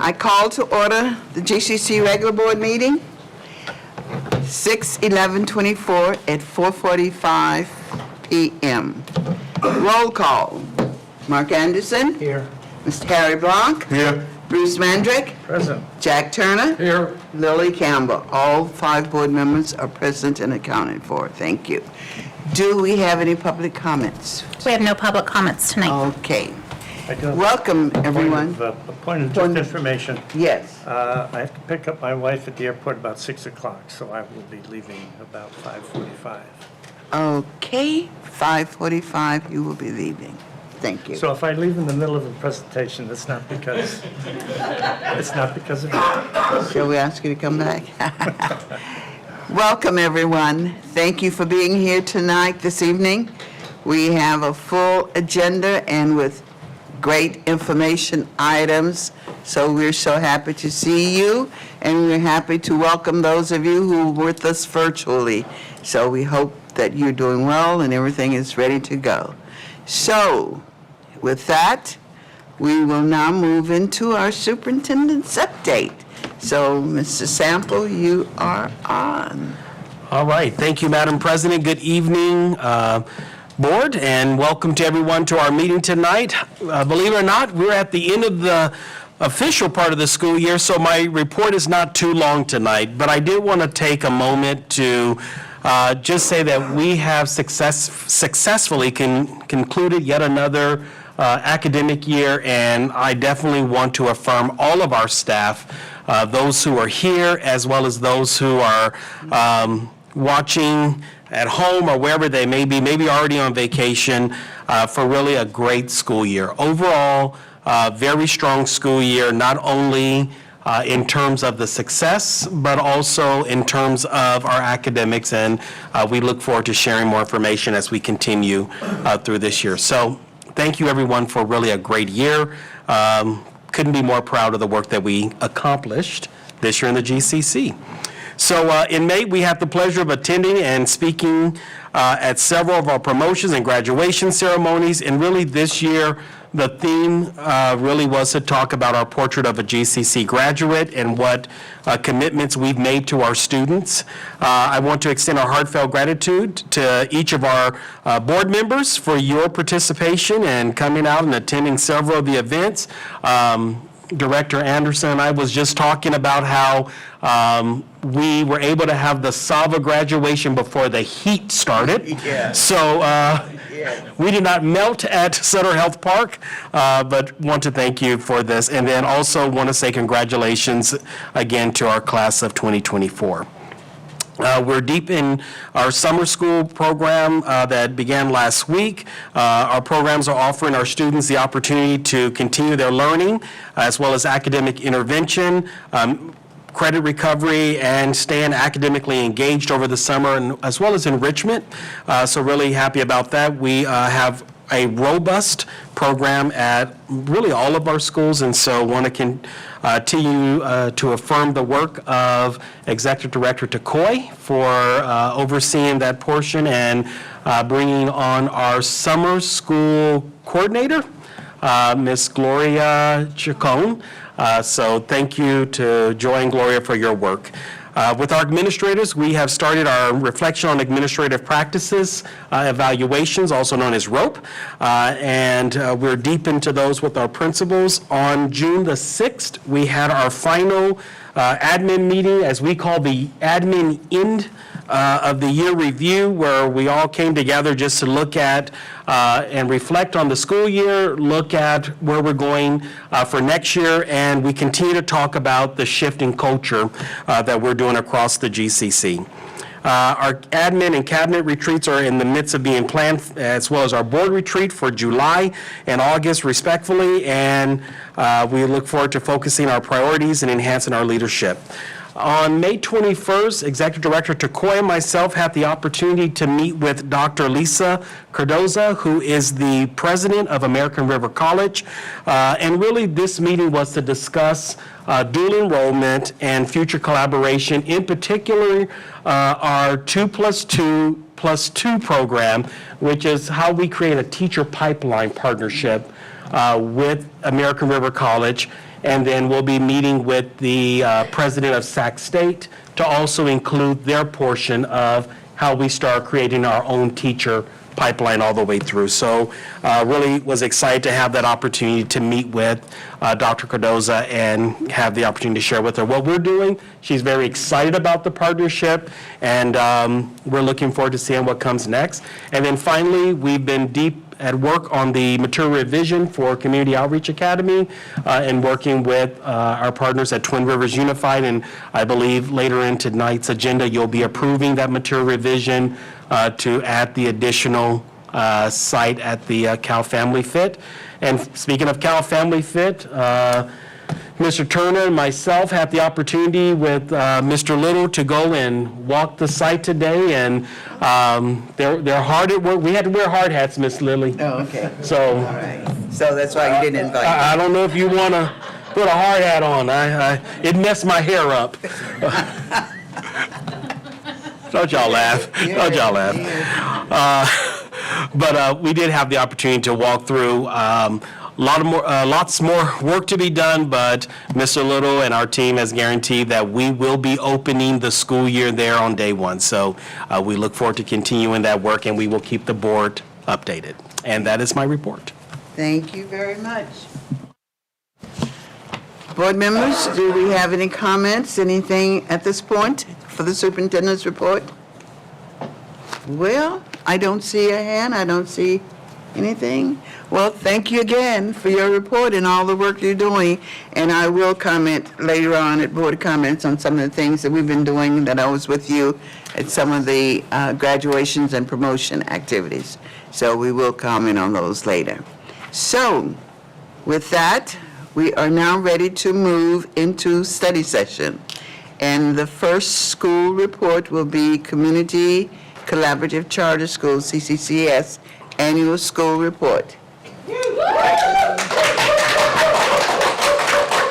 I call to order the GCC regular board meeting, 6/11/24 at 4:45 p.m. Roll call. Mark Anderson. Here. Mr. Harry Blanc. Here. Bruce Mandrick. Present. Jack Turner. Here. Lily Campbell. All 5 board members are present and accounted for. Thank you. Do we have any public comments? We have no public comments tonight. Okay. I do have Welcome, everyone. a point of just information. Yes. I have to pick up my wife at the airport about 6 o'clock, so I will be leaving about 5:45. Okay, 5:45, you will be leaving. Thank you. So if I leave in the middle of a presentation, it's not because of you. Shall we ask you to come back? Welcome, everyone. Thank you for being here tonight, this evening. We have a full agenda and with great information items, so we're so happy to see you, and we're happy to welcome those of you who are with us virtually. So we hope that you're doing well and everything is ready to go. So, with that, we will now move into our superintendent's update. So, Mr. Sample, you are on. All right. Thank you, Madam President. Good evening, Board, and welcome to everyone to our meeting tonight. Believe it or not, we're at the end of the official part of the school year, so my report is not too long tonight, but I did want to take a moment to just say that we have successfully concluded yet another academic year, and I definitely want to affirm all of our staff, those who are here as well as those who are watching at home or wherever they may be, maybe already on vacation, for really a great school year. Overall, very strong school year, not only in terms of the success, but also in terms of our academics, and we look forward to sharing more information as we continue through this year. So thank you, everyone, for really a great year. Couldn't be more proud of the work that we accomplished this year in the GCC. So in May, we had the pleasure of attending and speaking at several of our promotions and graduation ceremonies, and really this year, the theme really was to talk about our portrait of a GCC graduate and what commitments we've made to our students. I want to extend our heartfelt gratitude to each of our board members for your participation and coming out and attending several of the events. Director Anderson and I was just talking about how we were able to have the Sava graduation before the heat started. Yeah. So we did not melt at Sutter Health Park, but want to thank you for this. And then also want to say congratulations again to our class of 2024. We're deep in our summer school program that began last week. Our programs are offering our students the opportunity to continue their learning, as well as academic intervention, credit recovery, and staying academically engaged over the summer, and as well as enrichment. So really happy about that. We have a robust program at really all of our schools, and so want to continue to affirm the work of Executive Director Takoy for overseeing that portion and bringing on our summer school coordinator, Miss Gloria Chacon. So thank you to Joy and Gloria for your work. With our administrators, we have started our reflection on administrative practices evaluations, also known as ROPE, and we're deep into those with our principals. On June the 6th, we had our final admin meeting, as we call the admin end of the year review, where we all came together just to look at and reflect on the school year, look at where we're going for next year, and we continue to talk about the shift in culture that we're doing across the GCC. Our admin and cabinet retreats are in the midst of being planned, as well as our board retreat for July and August, respectfully, and we look forward to focusing our priorities and enhancing our leadership. On May 21st, Executive Director Takoy and myself had the opportunity to meet with Dr. Lisa Cardoza, who is the president of American River College. And really, this meeting was to discuss dual enrollment and future collaboration, in particular, our 2+2+2 program, which is how we create a teacher pipeline partnership with American River College. And then we'll be meeting with the president of Sac State to also include their portion of how we start creating our own teacher pipeline all the way through. So really was excited to have that opportunity to meet with Dr. Cardoza and have the opportunity to share with her what we're doing. She's very excited about the partnership, and we're looking forward to seeing what comes next. And then finally, we've been deep at work on the material revision for Community Outreach Academy and working with our partners at Twin Rivers Unified. And I believe later in tonight's agenda, you'll be approving that material revision to add the additional site at the Cal Family Fit. And speaking of Cal Family Fit, Mr. Turner and myself had the opportunity with Mr. Little to go and walk the site today, and they're hard at work. We had to wear hard hats, Miss Lily. Oh, okay. So All right. So that's why you didn't invite me. I don't know if you want to put a hard hat on. It messed my hair up. Don't y'all laugh. Don't y'all laugh. But we did have the opportunity to walk through. Lots more work to be done, but Mr. Little and our team has guaranteed that we will be opening the school year there on day one. So we look forward to continuing that work, and we will keep the board updated. And that is my report. Thank you very much. Board members, do we have any comments, anything at this point for the superintendent's report? Well, I don't see a hand, I don't see anything. Well, thank you again for your report and all the work you're doing, and I will comment later on at board comments on some of the things that we've been doing, that I was with you at some of the graduations and promotion activities. So we will comment on those later. So, with that, we are now ready to move into study session. And the first school report will be Community Collaborative Charter School, CCCS, Annual School Report.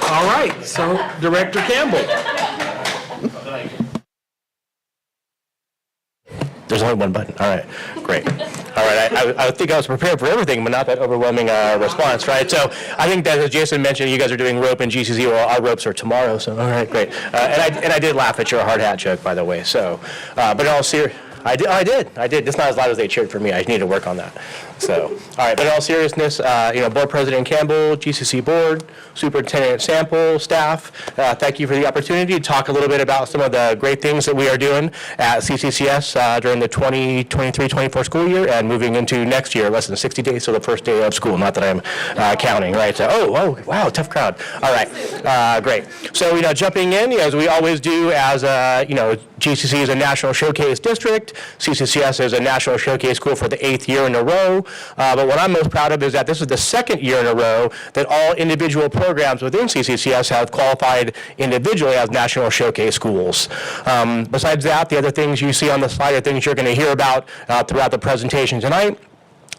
All right, so Director Campbell. There's only one button. All right, great. All right, I think I was prepared for everything, but not that overwhelming response, right? So I think that, as Jason mentioned, you guys are doing rope and GCC. Well, our ropes are tomorrow, so all right, great. And I did laugh at your hard hat joke, by the way. So, but in all seriousness, I did. It's not as loud as they cheered for me. I need to work on that. So, all right, but in all seriousness, Board President Campbell, GCC Board, Superintendent Sample, staff, thank you for the opportunity to talk a little bit about some of the great things that we are doing at CCCS during the 2023-24 school year and moving into next year, less than 60 days to the first day of school. Not that I'm counting, right? So, oh, wow, tough crowd. All right, great. So, jumping in, as we always do as, GCC is a National Showcase District. CCCS is a National Showcase School for the 8th year in a row. But what I'm most proud of is that this is the 2nd year in a row that all individual programs within CCCS have qualified individually as National Showcase schools. Besides that, the other things you see on the slide are things you're going to hear about throughout the presentation tonight.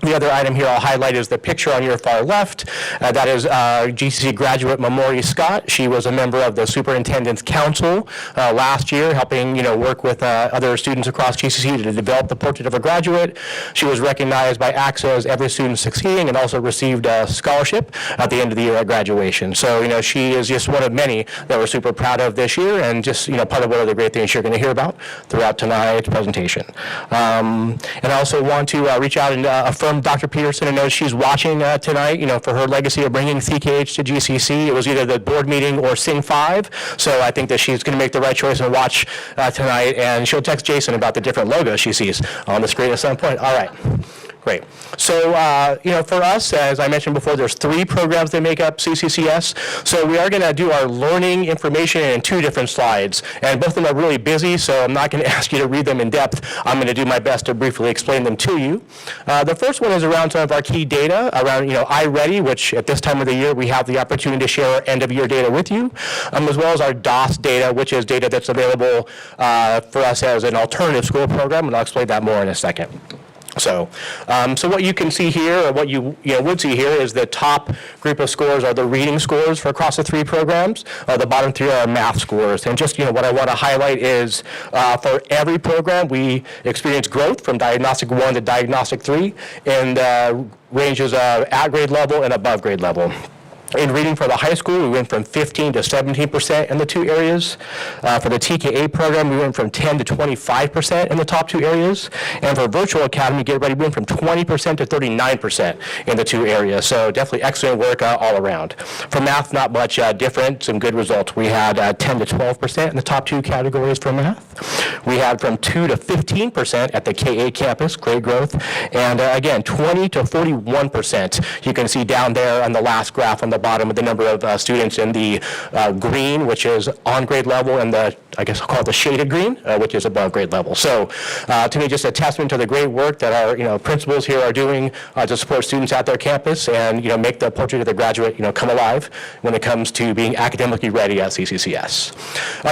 The other item here I'll highlight is the picture on your far left. That is GCC graduate Mamori Scott. She was a member of the Superintendent's Council last year, helping work with other students across GCC to develop the portrait of a graduate. She was recognized by AXA as Every Student Succeeding and also received a scholarship at the end of the year at graduation. So she is just one of many that we're super proud of this year, and just part of one of the great things you're going to hear about throughout tonight's presentation. And I also want to reach out and affirm Dr. Peterson. I know she's watching tonight, for her legacy of bringing CKH to GCC. It was either the board meeting or Sing 5, so I think that she's going to make the right choice and watch tonight, and she'll text Jason about the different logos she sees on the screen at some point. All right. Great. So, for us, as I mentioned before, there's 3 programs that make up CCCS. So we are going to do our learning information in 2 different slides. And both of them are really busy, so I'm not going to ask you to read them in depth. I'm going to do my best to briefly explain them to you. The first one is around some of our key data, around, iReady, which at this time of the year, we have the opportunity to share our end-of-year data with you, as well as our DOS data, which is data that's available for us as an alternative school program, and I'll explain that more in a second. So what you can see here, or what you would see here, is the top group of scores are the reading scores for across the 3 programs. The bottom 3 are math scores. And just what I want to highlight is for every program we experience growth from Diagnostic 1 to Diagnostic 3 in ranges of at grade level and above grade level. In reading for the high school, we went from 15 to 17% in the two areas. For the TKA program, we went from 10 to 25% in the top two areas. And for virtual academy, get ready, we went from 20% to 39% in the two areas. So definitely excellent work all around. For math, not much different, some good results. We had 10 to 12% in the top two categories for math. We had from 2 to 15% at the KA campus, great growth. And again, 20 to 41%. You can see down there on the last graph on the bottom of the number of students in the green, which is on grade level, and the, I guess I'll call it the shaded green, which is above grade level. So to me, just a testament to the great work that our principals here are doing to support students at their campus and make the portrait of the graduate come alive when it comes to being academically ready at CCCS.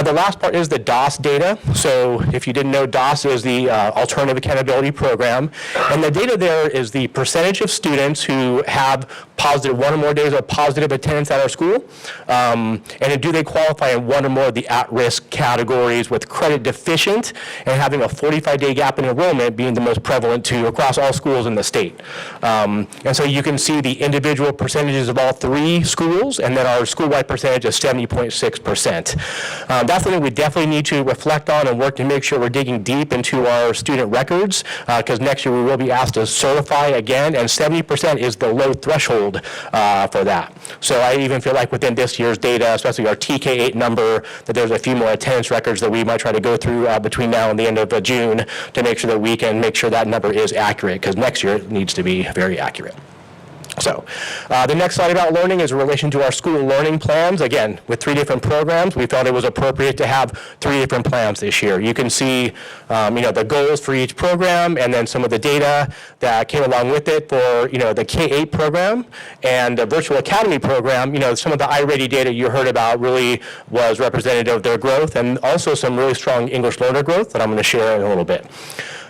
The last part is the DOS data. So if you didn't know, DOS is the Alternative Accountability Program, and the data there is the percentage of students who have positive, one or more days of positive attendance at our school, and do they qualify in one or more of the at-risk categories, with credit deficient and having a 45-day gap in enrollment being the most prevalent across all schools in the state. And so you can see the individual percentages of all three schools, and then our school-wide percentage is 70.6%. That's something we definitely need to reflect on and work to make sure we're digging deep into our student records, because next year we will be asked to certify again, and 70% is the low threshold for that. So I even feel like within this year's data, especially our TK8 number, that there's a few more attendance records that we might try to go through between now and the end of June to make sure that we can make sure that number is accurate, because next year it needs to be very accurate. So the next slide about learning is in relation to our school learning plans. Again, with 3 different programs, we felt it was appropriate to have 3 different plans this year. You can see the goals for each program, and then some of the data that came along with it for the K-8 program and the virtual academy program. Some of the iReady data you heard about really was representative of their growth, and also some really strong English learner growth that I'm going to share in a little bit.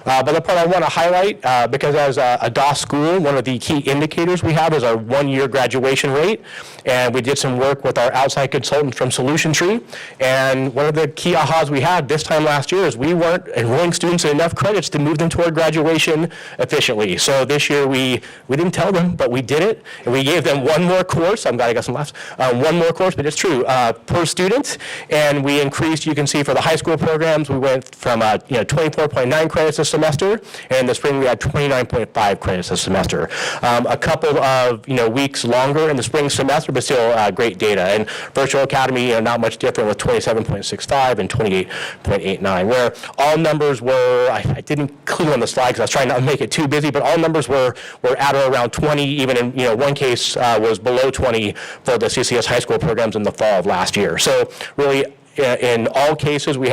But the part I want to highlight, because as a DOS school, one of the key indicators we have is our 1-year graduation rate. And we did some work with our outside consultants from Solution Tree. And one of the key ahas we had this time last year is we weren't enrolling students in enough credits to move them toward graduation efficiently. So this year we didn't tell them, but we did it. And we gave them one more course. I'm glad I got some laughs. One more course, but it's true, per student. And we increased, you can see for the high school programs, we went from 24.9 credits a semester, and in the spring we had 29.5 credits a semester. A couple of weeks longer in the spring semester, but still great data. And virtual academy, not much different, with 27.65 and 28.89, where all numbers were, I didn't include on the slide because I was trying not to make it too busy, but all numbers were at or around 20, even in one case was below 20 for the CCS high school programs in the fall of last year. So really, in all cases, we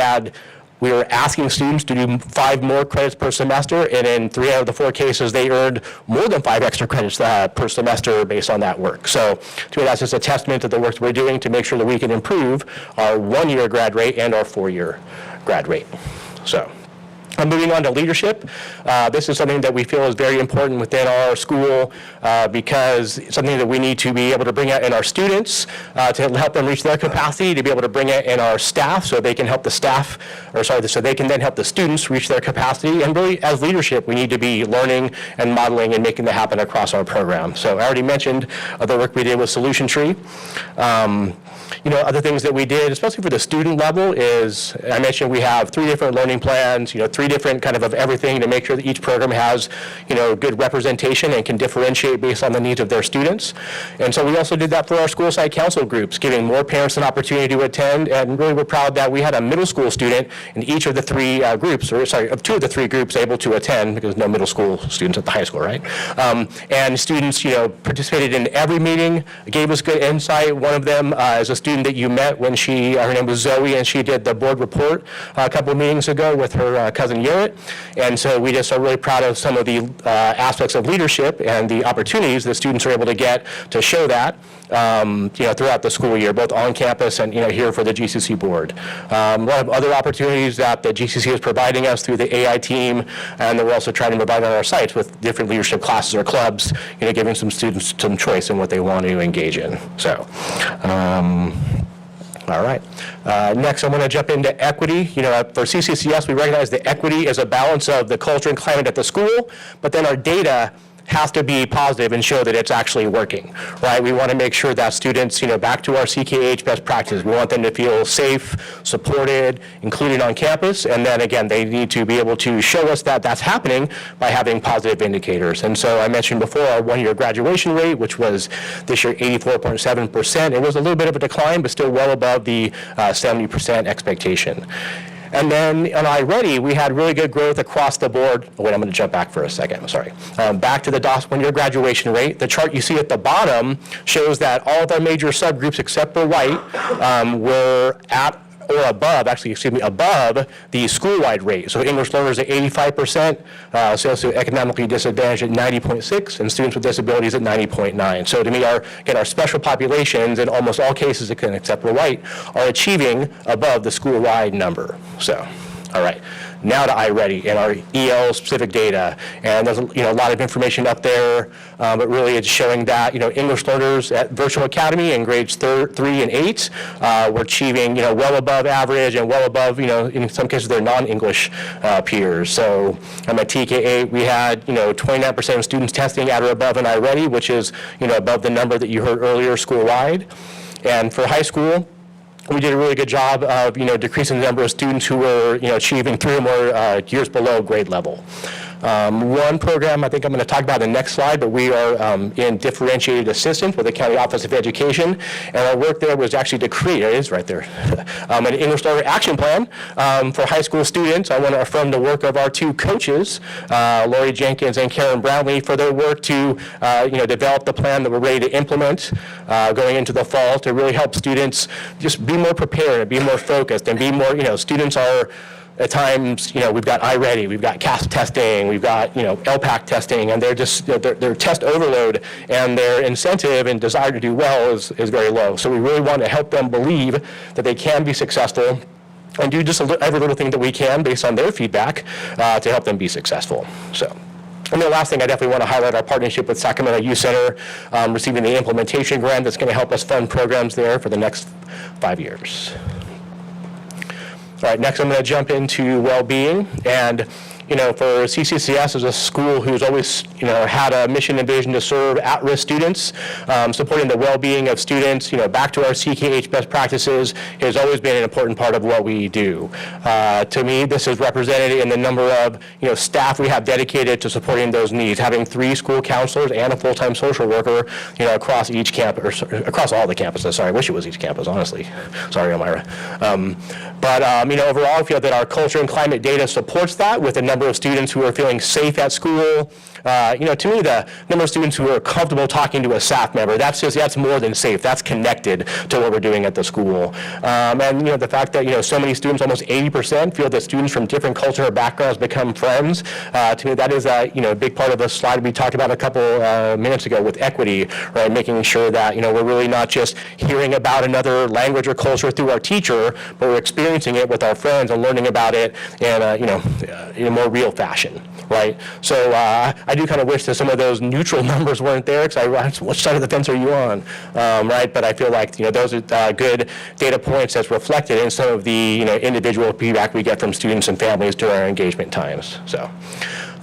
were asking students to do 5 more credits per semester, and in 3 out of the 4 cases, they earned more than 5 extra credits per semester based on that work. So to me, that's just a testament to the work that we're doing to make sure that we can improve our 1-year grad rate and our 4-year grad rate. So. Moving on to leadership, this is something that we feel is very important within our school, because it's something that we need to be able to bring out in our students to help them reach their capacity, to be able to bring it in our staff so they can help the staff, so they can then help the students reach their capacity. And really, as leadership, we need to be learning and modeling and making that happen across our program. So I already mentioned the work we did with Solution Tree. Other things that we did, especially for the student level, is I mentioned we have 3 different learning plans, 3 different kind of everything to make sure that each program has, good representation and can differentiate based on the needs of their students. And so we also did that for our school site council groups, giving more parents an opportunity to attend. And really, we're proud that we had a middle school student in each of the 3 groups, of 2 of the 3 groups able to attend, because no middle school students at the high school, right? And students, participated in every meeting, gave us good insight. One of them is a student that you met when her name was Zoe, and she did the board report a couple of meetings ago with her cousin Garrett. And so we just are really proud of some of the aspects of leadership and the opportunities that students are able to get to show that throughout the school year, both on campus and here for the GCC board. A lot of other opportunities that the GCC is providing us through the AI team, and that we're also trying to provide on our sites with different leadership classes or clubs, giving some students some choice in what they want to engage in. So. All right. Next, I'm going to jump into equity. For CCCS, we recognize that equity is a balance of the culture and climate at the school, but then our data has to be positive and show that it's actually working, right? We want to make sure that students, back to our CKH best practices, we want them to feel safe, supported, included on campus, and then again, they need to be able to show us that that's happening by having positive indicators. And so I mentioned before our one-year graduation rate, which was this year 84.7%. It was a little bit of a decline, but still well above the 70% expectation. And then on iReady, we had really good growth across the board. Oh, wait, I'm going to jump back for a second. I'm sorry. Back to the DOS one-year graduation rate. The chart you see at the bottom shows that all of our major subgroups except for white were at or above, above the school-wide rate. So English learners at 85%, socioeconomically disadvantaged at 90.6, and students with disabilities at 90.9. So to me, our special populations, in almost all cases except for white, are achieving above the school-wide number. So, all right. Now to iReady and our EL specific data, and there's a lot of information up there, but really it's showing that English learners at Virtual Academy in grades 3 and 8 were achieving well above average and well above in some cases their non-English peers. So at TK8 we had 29% of students testing at or above an iReady, which is above the number that you heard earlier school-wide, and for high school, we did a really good job of, decreasing the number of students who were, achieving 3 or more years below grade level. One program I think I'm going to talk about in the next slide, but we are in differentiated assistance with the County Office of Education, and our work there was actually to create, it is right there, an English learner action plan for high school students. I want to affirm the work of our 2 coaches, Lori Jenkins and Karen Brownlee, for their work to develop the plan that we're ready to implement going into the fall to really help students just be more prepared and be more focused and be more, students are at times, we've got iReady, we've got CASP testing, we've got, LPAC testing, and they're just, their test overload and their incentive and desire to do well is very low. So we really want to help them believe that they can be successful and do just every little thing that we can based on their feedback to help them be successful. So. And the last thing I definitely want to highlight our partnership with Sacramento Youth Center, receiving the implementation grant that's going to help us fund programs there for the next 5 years. All right, next I'm going to jump into well-being, and for CCCS as a school who's always, had a mission and vision to serve at-risk students, supporting the well-being of students, back to our CKH best practices has always been an important part of what we do. To me, this is represented in the number of, staff we have dedicated to supporting those needs, having 3 school counselors and a full-time social worker, across each campus, or across all the campuses. Sorry, I wish it was each campus, honestly. Sorry, Elmira. But overall, I feel that our culture and climate data supports that with a number of students who are feeling safe at school. To me, the number of students who are comfortable talking to a staff member, that's more than safe. That's connected to what we're doing at the school. And the fact that, so many students, almost 80%, feel that students from different cultural backgrounds become friends. To me, that is a, big part of the slide we talked about a couple minutes ago with equity, right? Making sure that, we're really not just hearing about another language or culture through our teacher, but we're experiencing it with our friends and learning about it in a more real fashion, right? So I do kind of wish that some of those neutral numbers weren't there, because which side of the fence are you on, right? But I feel like those are good data points that's reflected in some of the individual feedback we get from students and families during our engagement times. So.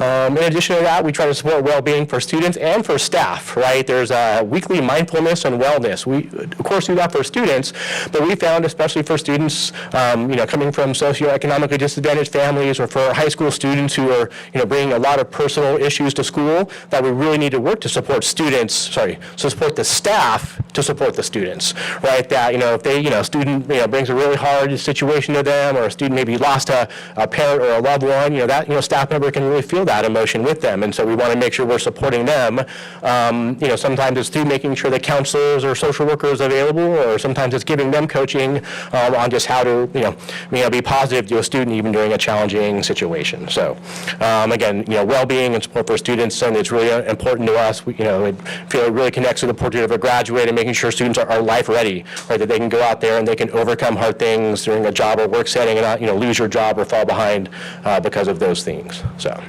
In addition to that, we try to support well-being for students and for staff, right? There's a weekly mindfulness and wellness. We, of course, do that for students, but we found, especially for students, coming from socioeconomically disadvantaged families, or for high school students who are, bringing a lot of personal issues to school, that we really need to work to support support the staff to support the students, right? That, if they, student, brings a really hard situation to them, or a student maybe lost a parent or a loved one, that, staff member can really feel that emotion with them, and so we want to make sure we're supporting them. Sometimes it's through making sure the counselors or social workers are available, or sometimes it's giving them coaching on just how to, be positive to a student even during a challenging situation. So, again, well-being and support for students, and it's really important to us. We, I feel it really connects to the portrait of a graduate and making sure students are life ready, right? That they can go out there and they can overcome hard things during a job or work setting and not, lose your job or fall behind because of those things. So.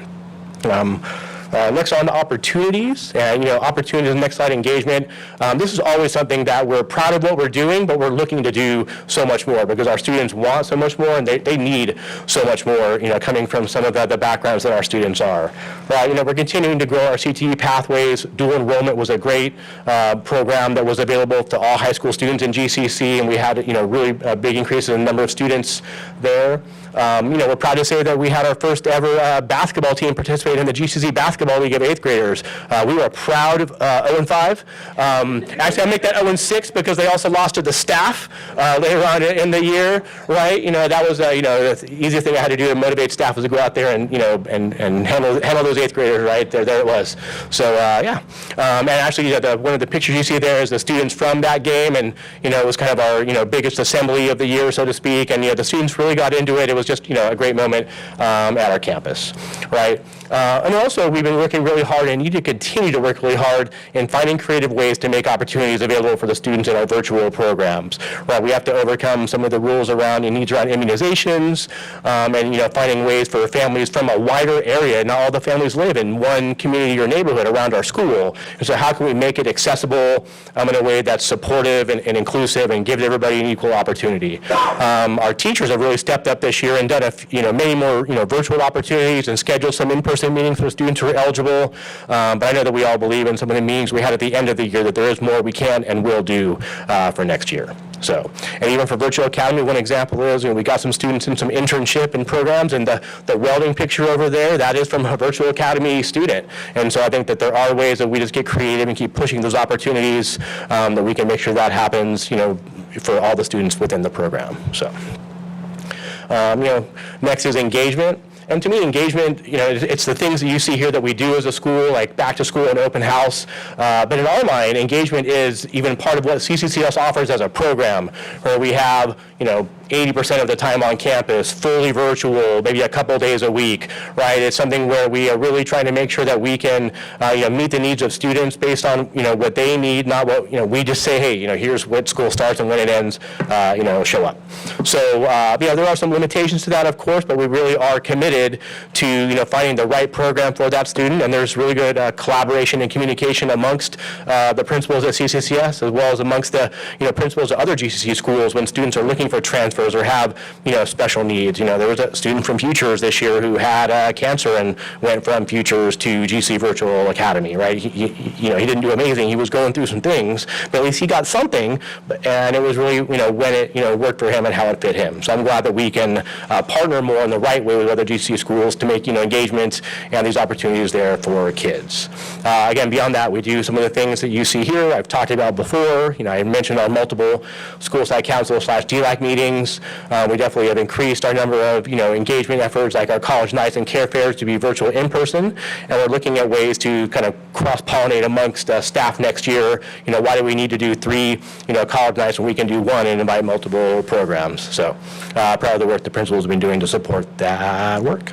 Next on to opportunities, and opportunities, next slide, engagement. This is always something that we're proud of what we're doing, but we're looking to do so much more because our students want so much more and they need so much more, coming from some of the backgrounds that our students are. We're continuing to grow our CTE pathways. Dual enrollment was a great program that was available to all high school students in GCC, and we had, really big increases in the number of students there. We're proud to say that we had our first ever basketball team participate in the GCC Basketball League of 8th graders. We were proud of 0-5. Actually, I make that 0-6 because they also lost to the staff later on in the year, right? That was, the easiest thing I had to do to motivate staff was to go out there and, and handle those 8th graders, right? There it was. So, yeah. And actually, one of the pictures you see there is the students from that game, and, it was kind of our, biggest assembly of the year, so to speak, and, the students really got into it. It was just, a great moment at our campus, right? And also, we've been working really hard and need to continue to work really hard in finding creative ways to make opportunities available for the students in our virtual programs, right? We have to overcome some of the rules around and needs around immunizations, and, finding ways for families from a wider area. Not all the families live in one community or neighborhood around our school. And so how can we make it accessible in a way that's supportive and inclusive and give everybody an equal opportunity? Our teachers have really stepped up this year and done many more virtual opportunities and scheduled some in-person meetings for students who are eligible. But I know that we all believe in some of the meetings we had at the end of the year that there is more we can and will do for next year. So, and even for Virtual Academy, one example is, we got some students in some internship and programs, and the welding picture over there, that is from a Virtual Academy student. And so I think that there are ways that we just get creative and keep pushing those opportunities that we can make sure that happens, for all the students within the program. So, next is engagement. And to me, engagement, it's the things that you see here that we do as a school, like back to school and open house. But in our mind, engagement is even part of what CCCS offers as a program, where we have, 80% of the time on campus, fully virtual, maybe a couple days a week, right? It's something where we are really trying to make sure that we can, meet the needs of students based on, what they need, not what, we just say, hey, here's what school starts and when it ends, show up. So, there are some limitations to that, of course, but we really are committed to, finding the right program for that student, and there's really good collaboration and communication amongst the principals at CCCS, as well as amongst the, principals at other GCC schools when students are looking for transfers or have, special needs. There was a student from Futures this year who had cancer and went from Futures to GC Virtual Academy, right? He didn't do amazing. He was going through some things, but at least he got something, and it was really, when it, worked for him and how it fit him. So I'm glad that we can partner more in the right way with other GCC schools to make, engagement and these opportunities there for kids. Again, beyond that, we do some of the things that you see here I've talked about before. I mentioned our multiple school site council / DLAC meetings. We definitely have increased our number of, engagement efforts like our college nights and care fairs to be virtual in person, and we're looking at ways to kind of cross-pollinate amongst staff next year. Why do we need to do 3, college nights when we can do 1 and invite multiple programs? So proud of the work the principals have been doing to support that work.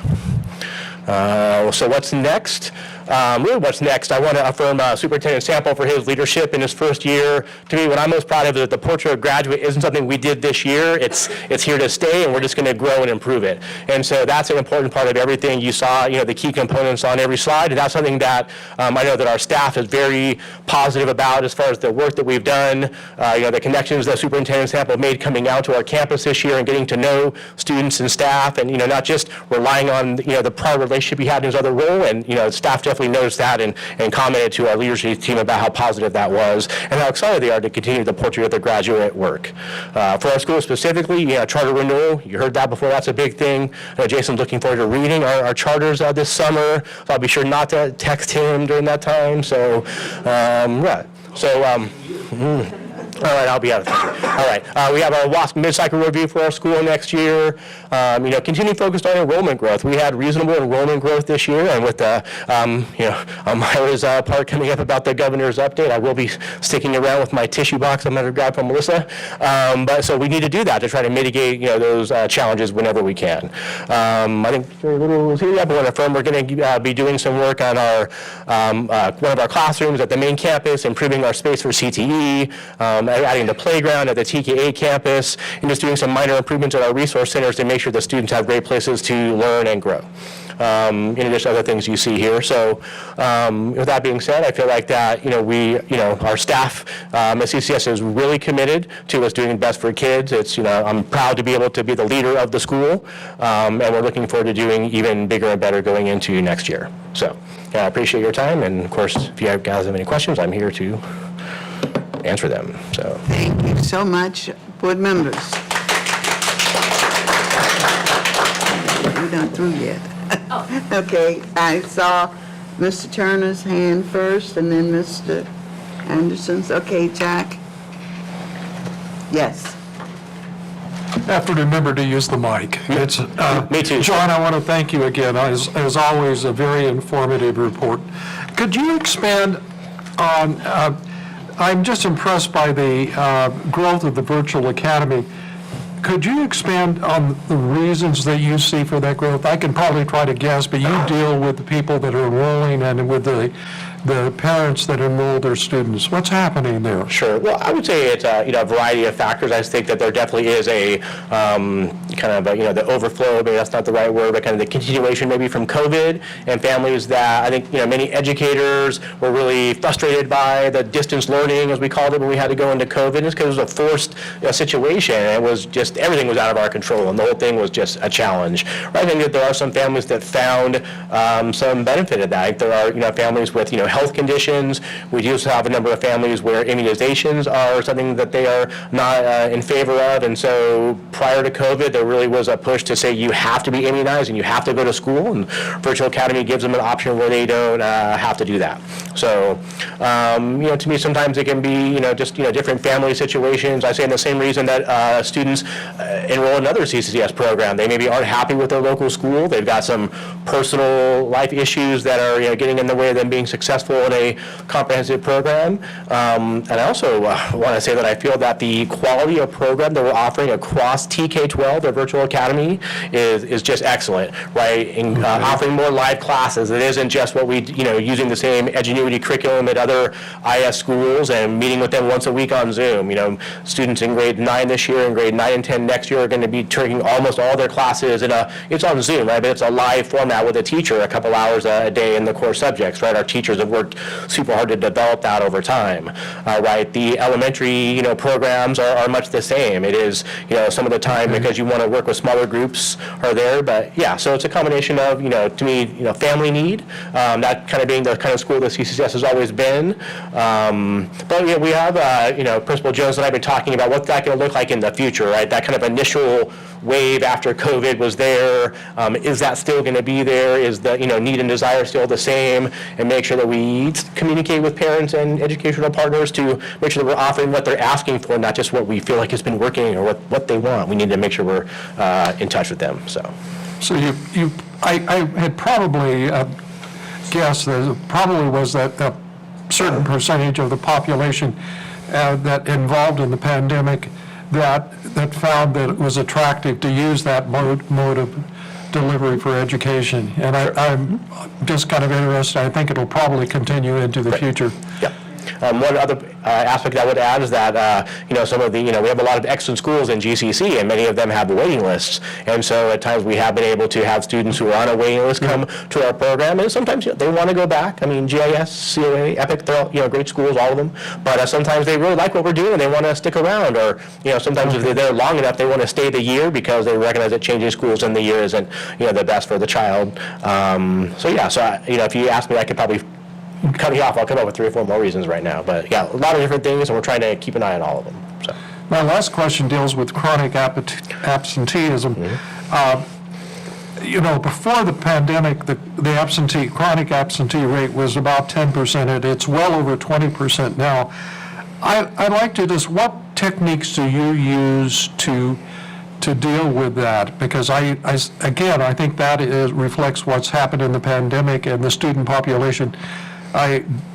So what's next? Really what's next, I want to affirm Superintendent Sample for his leadership in his first year. To me, what I'm most proud of is that the Portrait of Graduate isn't something we did this year. It's here to stay, and we're just going to grow and improve it. And so that's an important part of everything. You saw, the key components on every slide, and that's something that I know that our staff is very positive about as far as the work that we've done, the connections that Superintendent Sample made coming out to our campus this year and getting to know students and staff, and, not just relying on, the prior relationship he had in his other role, and, staff definitely noticed that and commented to our leadership team about how positive that was and how excited they are to continue the Portrait of the Graduate work. For our school specifically, charter renewal, you heard that before, that's a big thing. Jason's looking forward to reading our charters this summer, so I'll be sure not to text him during that time. So, yeah. So, all right, I'll be out of time. All right, we have our WASP mid-cycle review for our school next year. Continue focused on enrollment growth. We had reasonable enrollment growth this year, and with Myra's part coming up about the governor's update, I will be sticking around with my tissue box I'm going to grab from Melissa. But so we need to do that to try to mitigate, those challenges whenever we can. I think very little was here yet, but when affirm, we're going to be doing some work on our one of our classrooms at the main campus, improving our space for CTE. Adding the playground at the TK8 campus, and just doing some minor improvements at our resource centers to make sure the students have great places to learn and grow. in addition to other things you see here. So with that being said, I feel like that, our staff at CCS is really committed to us doing best for kids. It's, I'm proud to be able to be the leader of the school, and we're looking forward to doing even bigger and better going into next year. So I appreciate your time, and of course, if you guys have any questions, I'm here to answer them. So Thank you so much, board members. We're not through yet. Okay, I saw Mr. Turner's hand first, and then Mr. Anderson's. Okay, Jack? Yes. I have to remember to use the mic. It's, Me too. John, I want to thank you again. As always, a very informative report. Could you expand on, I'm just impressed by the growth of the virtual academy. Could you expand on the reasons that you see for that growth? I can probably try to guess, but you deal with the people that are enrolling and with the parents that enroll their students. What's happening there? Sure. Well, I would say it's a variety of factors. I think that there definitely is a kind of the overflow. Maybe that's not the right word, but kind of the continuation maybe from COVID, and families that I think many educators were really frustrated by the distance learning, as we called it, when we had to go into COVID. It's because it was a forced situation. And it was just everything was out of our control, and the whole thing was just a challenge. Right? I think that there are some families that found some benefit of that. I think there are families with health conditions. We do also have a number of families where immunizations are something that they are not in favor of, and so prior to COVID, there really was a push to say you have to be immunized and you have to go to school, and Virtual Academy gives them an option where they don't have to do that. So, to me, sometimes it can be, just, different family situations. I say in the same reason that students enroll in another CCS program. They maybe aren't happy with their local school. They've got some personal life issues that are, getting in the way of them being successful in a comprehensive program. And I also want to say that I feel that the quality of program that we're offering across TK-12, the Virtual Academy, is just excellent, right? In offering more live classes. It isn't just what we, using the same Edgenuity curriculum at other IS schools and meeting with them once a week on Zoom. Students in grade 9 this year and grade 9 and 10 next year are going to be taking almost all their classes it's on Zoom, right? But it's a live format with a teacher a couple hours a day in the core subjects, right? Our teachers have worked super hard to develop that over time, right? The elementary, programs are much the same. It is, some of the time because you want to work with smaller groups are there, but yeah, so it's a combination of, to me, family need, that kind of being the kind of school that CCS has always been. But we have, Principal Jones and I have been talking about what's that going to look like in the future, right? That kind of initial wave after COVID was there. Is that still going to be there? Is the need and desire still the same? And make sure that we communicate with parents and educational partners to make sure that we're offering what they're asking for, not just what we feel like has been working or what they want. We need to make sure we're in touch with them. So I had probably guessed that it probably was that a certain percentage of the population that involved in the pandemic that found that it was attractive to use that mode of delivery for education. And I'm just kind of interested. I think it'll probably continue into the future. Yeah. One other aspect I would add is that, some of the, we have a lot of excellent schools in GCC, and many of them have waiting lists. And so at times we have been able to have students who are on a waiting list come to our program, and sometimes they want to go back. I mean, GIS, COA, EPIC, they're all, great schools, all of them. But sometimes they really like what we're doing and they want to stick around. Or, sometimes if they're there long enough, they want to stay the year because they recognize that changing schools in the year isn't, the best for the child. If you ask me, I could probably cut me off. I'll come up with 3 or 4 more reasons right now. But yeah, a lot of different things, and we're trying to keep an eye on all of them. So. My last question deals with chronic absenteeism. Before the pandemic, the chronic absentee rate was about 10%, and it's well over 20% now. I'd like to just, what techniques do you use to deal with that? Because I think that reflects what's happened in the pandemic and the student population.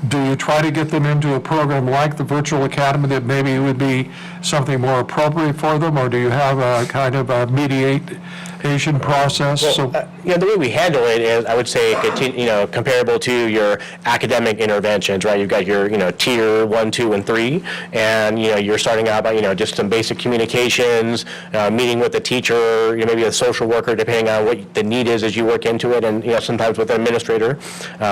Do you try to get them into a program like the Virtual Academy that maybe would be something more appropriate for them, or do you have a kind of a mediate application process? So, The way we handle it is, I would say, comparable to your academic interventions, right? You've got your, tier 1, 2, and 3, and, you're starting out by, just some basic communications, meeting with the teacher, maybe a social worker, depending on what the need is as you work into it, and, sometimes with an administrator.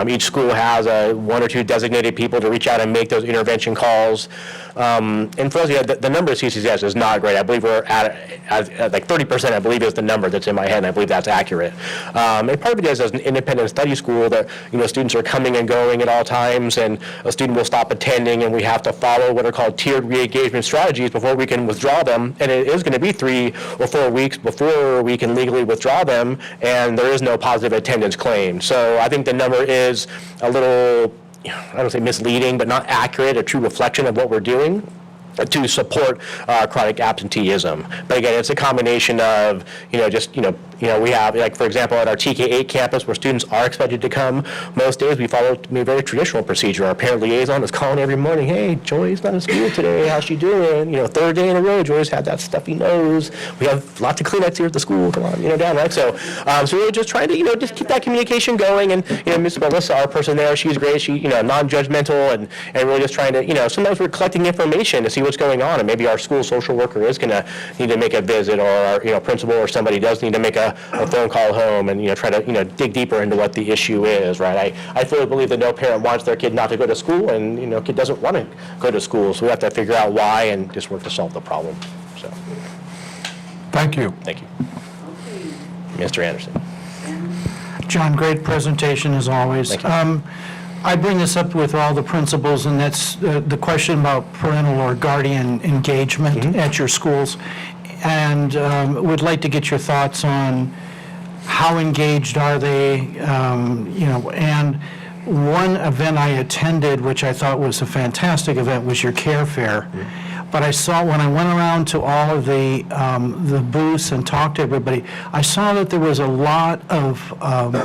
Each school has 1 or 2 designated people to reach out and make those intervention calls. And for us, the number of CCCS is not great. I believe we're at like 30%, I believe is the number that's in my head, and I believe that's accurate. And part of it is as an independent study school that, students are coming and going at all times, and a student will stop attending, and we have to follow what are called tiered re-engagement strategies before we can withdraw them. And it is going to be 3 or 4 weeks before we can legally withdraw them, and there is no positive attendance claim. So I think the number is a little, I don't say misleading, but not accurate, a true reflection of what we're doing to support chronic absenteeism. But again, it's a combination of, we have, like, for example, at our TK8 campus where students are expected to come, most days we follow a very traditional procedure. Our parent liaison is calling every morning, hey, Joy's not in school today, how's she doing? 3rd day in a row, Joy's had that stuffy nose. We have lots of Kleenex here at the school, come on, down, right? So we're just trying to, just keep that communication going. And, Ms. Melissa, our person there, she's great. She, non-judgmental and really just trying to, sometimes we're collecting information to see what's going on, and maybe our school social worker is going to need to make a visit, or our principal or somebody does need to make a phone call home and try to dig deeper into what the issue is, right? I fully believe that no parent wants their kid not to go to school, and kid doesn't want to go to school, so we have to figure out why and just work to solve the problem. So, thank you. thank you, Mr. Anderson. John, great presentation as always. Thank you. I bring this up with all the principals, and that's the question about parental or guardian engagement at your schools. And would like to get your thoughts on how engaged are they, and one event I attended, which I thought was a fantastic event, was your care fair. But I saw, when I went around to all of the booths and talked to everybody, I saw that there was a lot of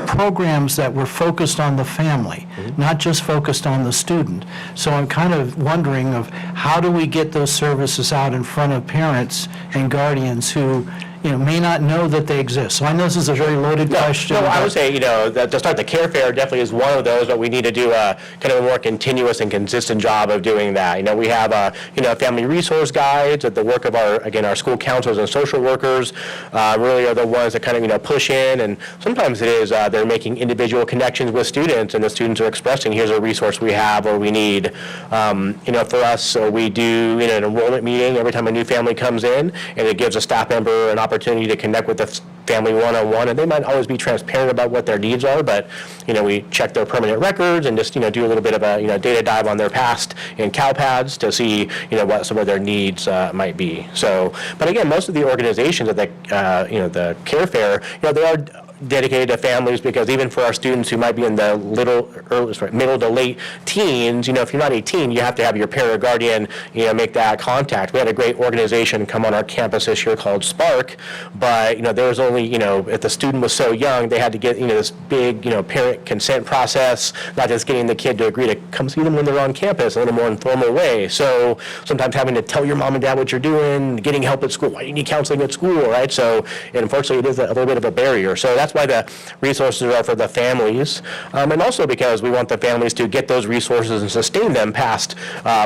programs that were focused on the family, not just focused on the student. So I'm kind of wondering of how do we get those services out in front of parents and guardians who may not know that they exist. So I know this is a very loaded question. No, I would say, that to start, the care fair definitely is one of those, but we need to do a kind of a more continuous and consistent job of doing that. We have, family resource guides that the work of our school counselors and social workers really are the ones that kind of, push in, and sometimes it is they're making individual connections with students, and the students are expressing, here's a resource we have or we need. For us, so we do an enrollment meeting every time a new family comes in, and it gives a staff member an opportunity to connect with the family one-on-one, and they might always be transparent about what their needs are, but we check their permanent records and just do a little bit of a data dive on their past in CalPads to see what some of their needs might be. So, but again, most of the organizations at the care fair, they are dedicated to families, because even for our students who might be in the middle to late teens, if you're not 18, you have to have your parent or guardian, make that contact. We had a great organization come on our campus this year called Spark, but, there was only, if the student was so young, they had to get, this big, parent consent process, not just getting the kid to agree to come see them when they're on campus in a little more informal way. So sometimes having to tell your mom and dad what you're doing, getting help at school, why do you need counseling at school, right? So, and unfortunately, it is a little bit of a barrier. So that's why the resources are for the families, and also because we want the families to get those resources and sustain them past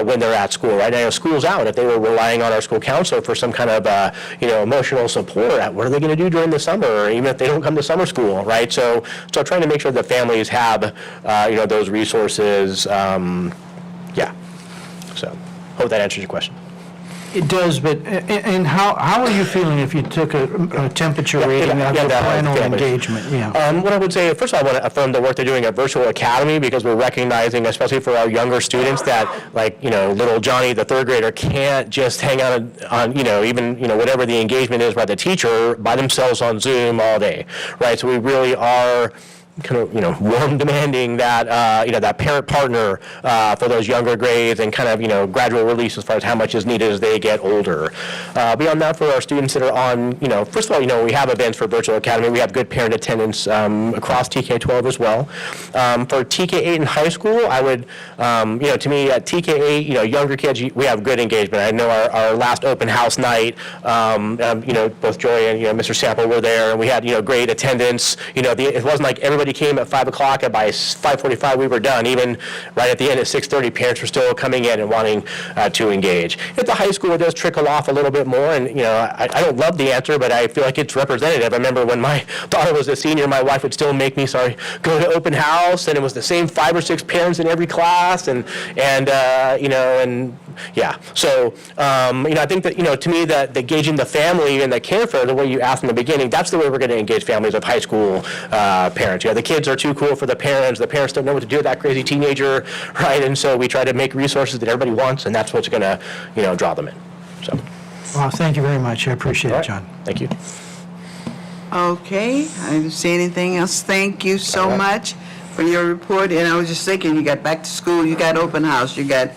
when they're at school, right? Now, school's out. If they were relying on our school counselor for some kind of, emotional support, what are they going to do during the summer, or even if they don't come to summer school, right? So trying to make sure that families have, those resources, So, hope that answers your question. It does, but, and how are you feeling if you took a temperature reading of the parental engagement? What I would say, first of all, I want to affirm the work they're doing at Virtual Academy, because we're recognizing, especially for our younger students, that little Johnny, the 3rd grader, can't just hang out on whatever the engagement is by the teacher by themselves on Zoom all day, right? So we really are kind of, warm demanding that, that parent partner for those younger grades and kind of, gradual release as far as how much is needed as they get older. Beyond that, for our students that are on, first of all, we have events for Virtual Academy. We have good parent attendance across TK-12 as well. For TK-8 in high school, I would, to me, at TK-8, younger kids, we have good engagement. I know our last open house night, both Joy and Mr. Sample were there, and we had, great attendance. It wasn't like everybody came at 5 o'clock, and by 5:45 we were done. Even right at the end at 6:30, parents were still coming in and wanting to engage. At the high school, it does trickle off a little bit more, and, I don't love the answer, but I feel like it's representative. I remember when my daughter was a senior, my wife would still make me, go to open house, and it was the same 5 or 6 parents in every class, and yeah. So, I think that, to me, that engaging the family and the care for the way you asked in the beginning, that's the way we're going to engage families of high school parents. The kids are too cool for the parents don't know what to do with that crazy teenager, right? And so we try to make resources that everybody wants, and that's what's going to, draw them in. So. Well, thank you very much. I appreciate it, John. Thank you. Okay, I didn't see anything else. Thank you so much for your report. And I was just thinking, you got back to school, you got open house, you got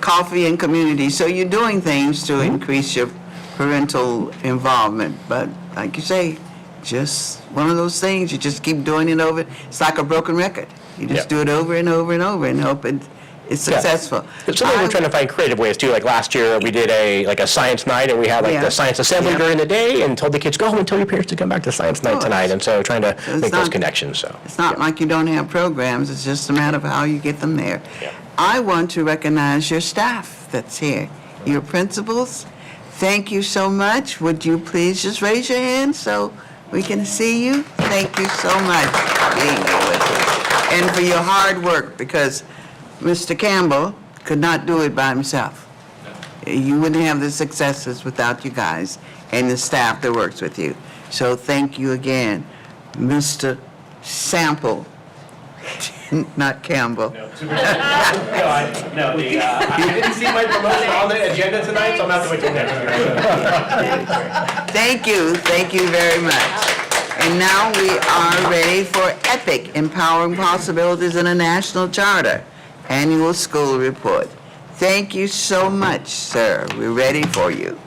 coffee and community. So you're doing things to increase your parental involvement. But like you say, just one of those things, you just keep doing it over. It's like a broken record. You just do it over and over and over and hope it's successful. It's something we're trying to find creative ways too. Like last year, we did a science night, and we had the science assembly during the day, and told the kids, go home and tell your parents to come back to science night tonight. And so trying to make those connections. So it's not like you don't have programs. It's just a matter of how you get them there. Yeah. I want to recognize your staff that's here, your principals. Thank you so much. Would you please just raise your hand so we can see you? Thank you so much for being here with us and for your hard work, because Mr. Campbell could not do it by himself. You wouldn't have the successes without you guys and the staff that works with you. So thank you again, Mr. Sample, not Campbell. I didn't see my promotion on the agenda tonight, so I'm going to have to wait till next year. Thank you very much. And now we are ready for EPIC, Empowering Possibilities in a National Charter, Annual School Report. Thank you so much, sir. We're ready for you.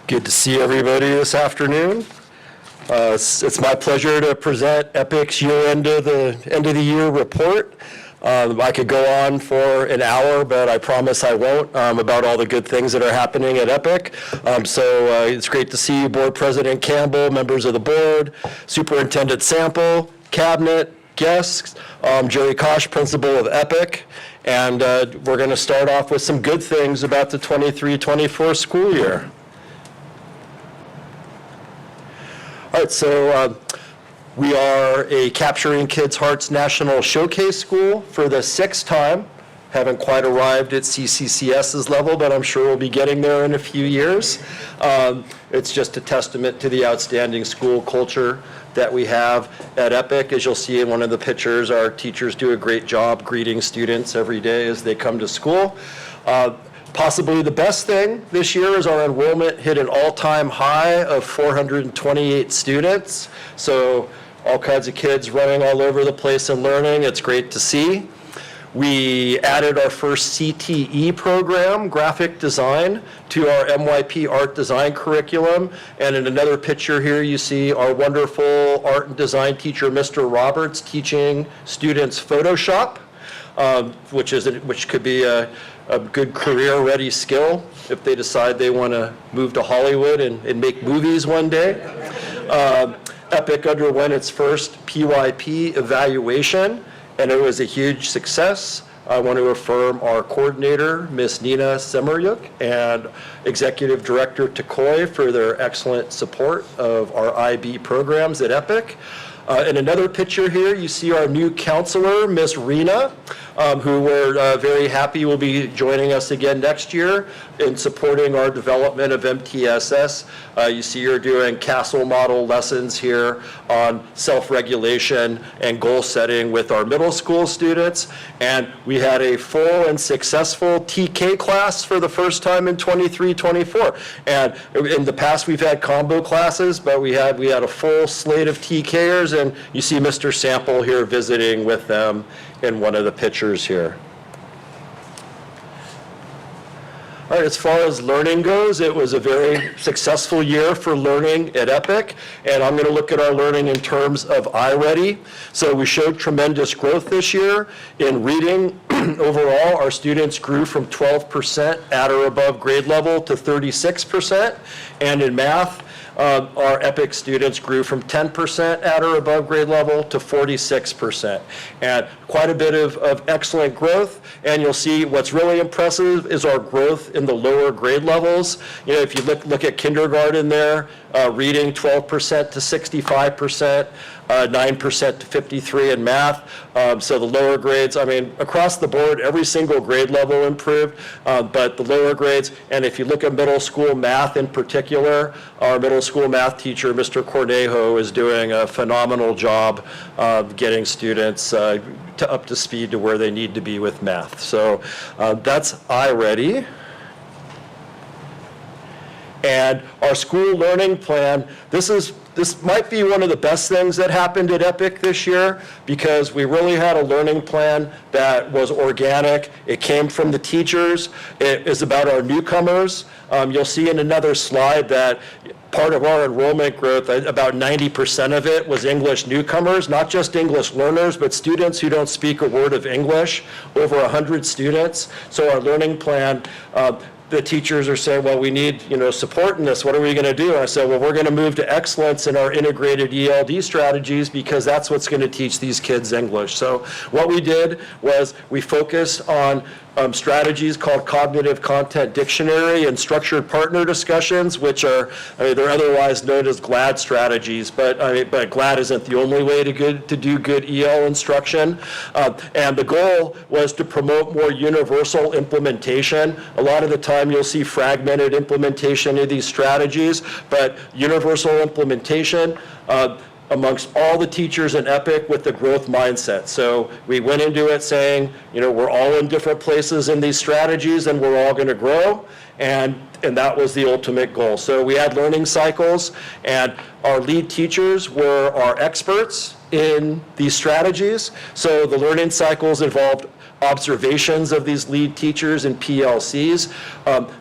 Good to see everybody this afternoon. It's my pleasure to present EPIC's end of the year report. I could go on for an hour, but I promise I won't, about all the good things that are happening at EPIC. So it's great to see you, Board President Campbell, members of the board, Superintendent Sample, cabinet, guests, Jerry Kosh, principal of EPIC. And we're going to start off with some good things about the 23-24 school year. All right, so we are a Capturing Kids' Hearts National Showcase School for the 6th time. Haven't quite arrived at CCCS's level, but I'm sure we'll be getting there in a few years. It's just a testament to the outstanding school culture that we have at EPIC. As you'll see in one of the pictures, our teachers do a great job greeting students every day as they come to school. Possibly the best thing this year is our enrollment hit an all-time high of 428 students. So all kinds of kids running all over the place and learning. It's great to see. We added our first CTE program, graphic design, to our MYP art design curriculum. And in another picture here, you see our wonderful art and design teacher, Mr. Roberts, teaching students Photoshop, which could be a good career-ready skill if they decide they want to move to Hollywood and make movies one day. EPIC underwent its first PYP evaluation, and it was a huge success. I want to affirm our coordinator, Ms. Nina Semeryuk, and Executive Director Takoy for their excellent support of our IB programs at EPIC. In another picture here, you see our new counselor, Ms. Rena. who we're very happy will be joining us again next year in supporting our development of MTSS. You see you're doing castle model lessons here on self-regulation and goal setting with our middle school students. And we had a full and successful TK class for the first time in 23-24. And in the past, we've had combo classes, but we had a full slate of TKers, and you see Mr. Sample here visiting with them in one of the pictures here. All right, as far as learning goes, it was a very successful year for learning at Epic, and I'm going to look at our learning in terms of iReady. So we showed tremendous growth this year. In reading, overall, our students grew from 12% at or above grade level to 36%, and in math, our EPIC students grew from 10% at or above grade level to 46%. And quite a bit of excellent growth. And you'll see what's really impressive is our growth in the lower grade levels. You know, if you look at kindergarten there, reading 12% to 65%, 9% to 53% in math. So the lower grades, I mean, across the board, every single grade level improved, but the lower grades, and if you look at middle school math in particular, our middle school math teacher, Mr. Cornejo, is doing a phenomenal job of getting students up to speed to where they need to be with math. So that's iReady. And our school learning plan, this might be one of the best things that happened at Epic this year, because we really had a learning plan that was organic. It came from the teachers. It is about our newcomers. You'll see in another slide that part of our enrollment growth, about 90% of it was English newcomers, not just English learners, but students who don't speak a word of English, over 100 students. So our learning plan, the teachers are saying, well, we need, support in this. What are we going to do? And I said, well, we're going to move to excellence in our integrated ELD strategies, because that's what's going to teach these kids English. So what we did was we focused on strategies called cognitive content dictionary and structured partner discussions, which are, they're otherwise known as GLAD strategies, but GLAD isn't the only way to do good EL instruction. And the goal was to promote more universal implementation. A lot of the time you'll see fragmented implementation of these strategies, but universal implementation amongst all the teachers in EPIC with the growth mindset. So we went into it saying, we're all in different places in these strategies and we're all going to grow, and that was the ultimate goal. So we had learning cycles, and our lead teachers were our experts in these strategies. So the learning cycles involved observations of these lead teachers and PLCs.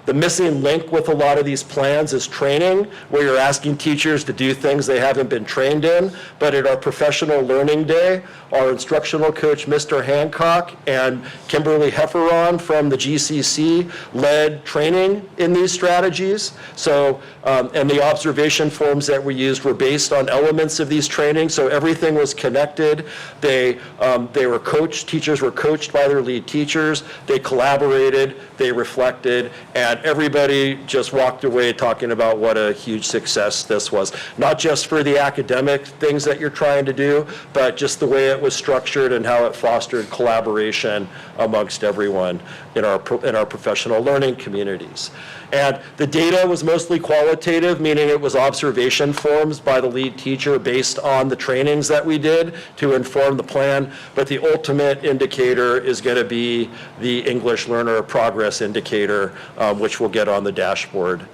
The missing link with a lot of these plans is training, where you're asking teachers to do things they haven't been trained in. But at our professional learning day, our instructional coach, Mr. Hancock, and Kimberly Hefferon from the GCC led training in these strategies. So, and the observation forms that we used were based on elements of these trainings, so everything was connected. They were coached, teachers were coached by their lead teachers, they collaborated, they reflected, and everybody just walked away talking about what a huge success this was. Not just for the academic things that you're trying to do, but just the way it was structured and how it fostered collaboration amongst everyone in our professional learning communities. And the data was mostly qualitative, meaning it was observation forms by the lead teacher based on the trainings that we did to inform the plan. But the ultimate indicator is going to be the English learner progress indicator, which we'll get on the dashboard,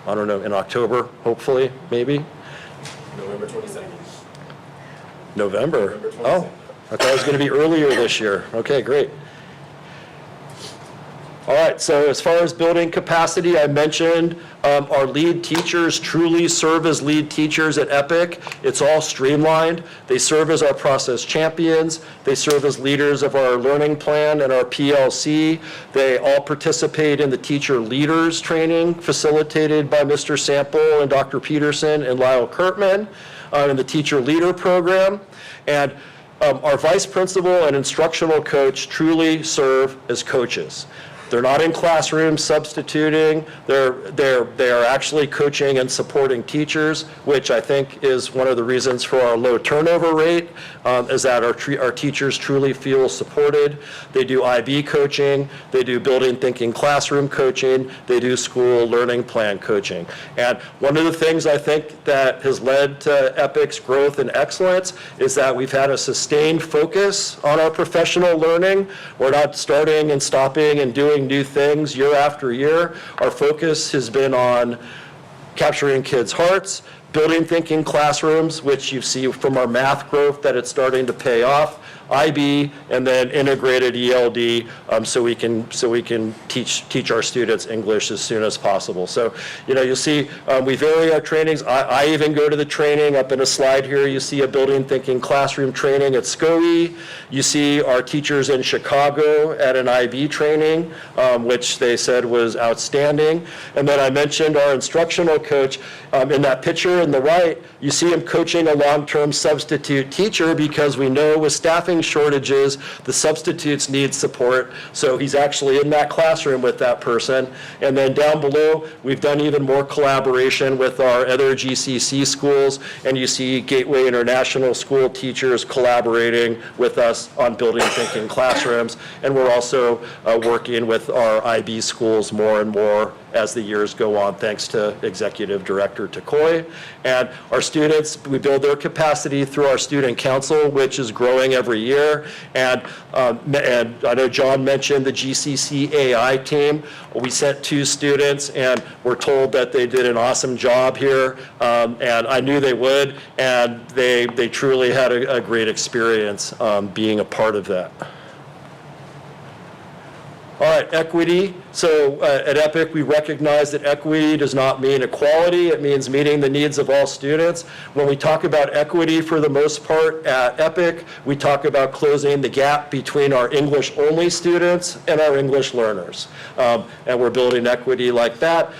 I don't know, in October, hopefully, maybe? November 22nd. November? November 22nd. Oh, I thought it was going to be earlier this year. Okay, great. All right, so as far as building capacity, I mentioned our lead teachers truly serve as lead teachers at EPIC. It's all streamlined. They serve as our process champions. They serve as leaders of our learning plan and our PLC. They all participate in the teacher leaders training facilitated by Mr. Sample and Dr. Peterson and Lyle Kurtman in the teacher leader program. And our vice principal and instructional coach truly serve as coaches. They're not in classrooms substituting. They are actually coaching and supporting teachers, which I think is one of the reasons for our low turnover rate, is that our teachers truly feel supported. They do IB coaching. They do building thinking classroom coaching. They do school learning plan coaching. And one of the things I think that has led to EPIC's growth and excellence is that we've had a sustained focus on our professional learning. We're not starting and stopping and doing new things year after year. Our focus has been on capturing kids' hearts, building thinking classrooms, which you see from our math growth that it's starting to pay off, IB, and then integrated ELD, so we can teach our students English as soon as possible. So, you'll see we vary our trainings. I even go to the training. Up in a slide here, you see a building thinking classroom training at SCOE. You see our teachers in Chicago at an IB training, which they said was outstanding. And then I mentioned our instructional coach. In that picture in the right, you see him coaching a long-term substitute teacher because we know with staffing shortages, the substitutes need support. So he's actually in that classroom with that person. And then down below, we've done even more collaboration with our other GCC schools. And you see Gateway International School teachers collaborating with us on building thinking classrooms. And we're also working with our IB schools more and more as the years go on, thanks to Executive Director Takoy. And our students, we build their capacity through our student council, which is growing every year. And I know John mentioned the GCC AI team. We sent 2 students, and we're told that they did an awesome job here, and I knew they would, and they truly had a great experience being a part of that. All right, equity. So at EPIC, we recognize that equity does not mean equality. It means meeting the needs of all students. When we talk about equity, for the most part, at EPIC, we talk about closing the gap between our English-only students and our English learners. And we're building equity like that.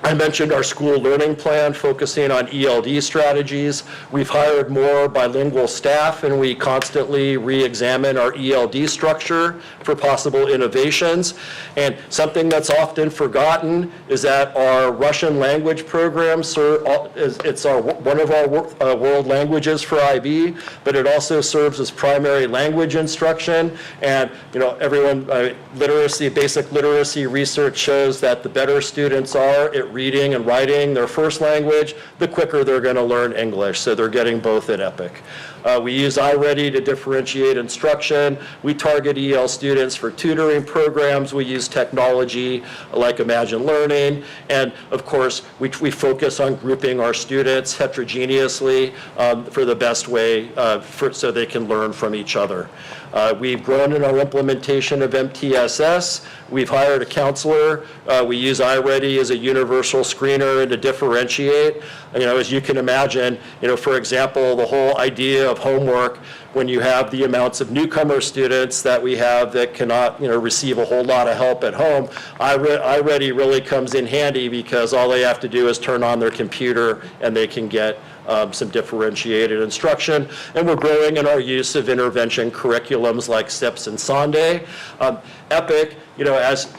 I mentioned our school learning plan focusing on ELD strategies. We've hired more bilingual staff, and we constantly re-examine our ELD structure for possible innovations. And something that's often forgotten is that our Russian language program, it's one of our world languages for IB, but it also serves as primary language instruction. And everyone, basic literacy research shows that the better students are at reading and writing their first language, the quicker they're going to learn English. So they're getting both at EPIC. We use iReady to differentiate instruction. We target EL students for tutoring programs. We use technology like Imagine Learning. And of course, we focus on grouping our students heterogeneously for the best way so they can learn from each other. We've grown in our implementation of MTSS. We've hired a counselor. We use iReady as a universal screener and to differentiate. As you can imagine, for example, the whole idea of homework, when you have the amounts of newcomer students that we have that cannot, receive a whole lot of help at home, iReady really comes in handy because all they have to do is turn on their computer and they can get some differentiated instruction. And we're growing in our use of intervention curriculums like SIPS and Sunday. EPIC, as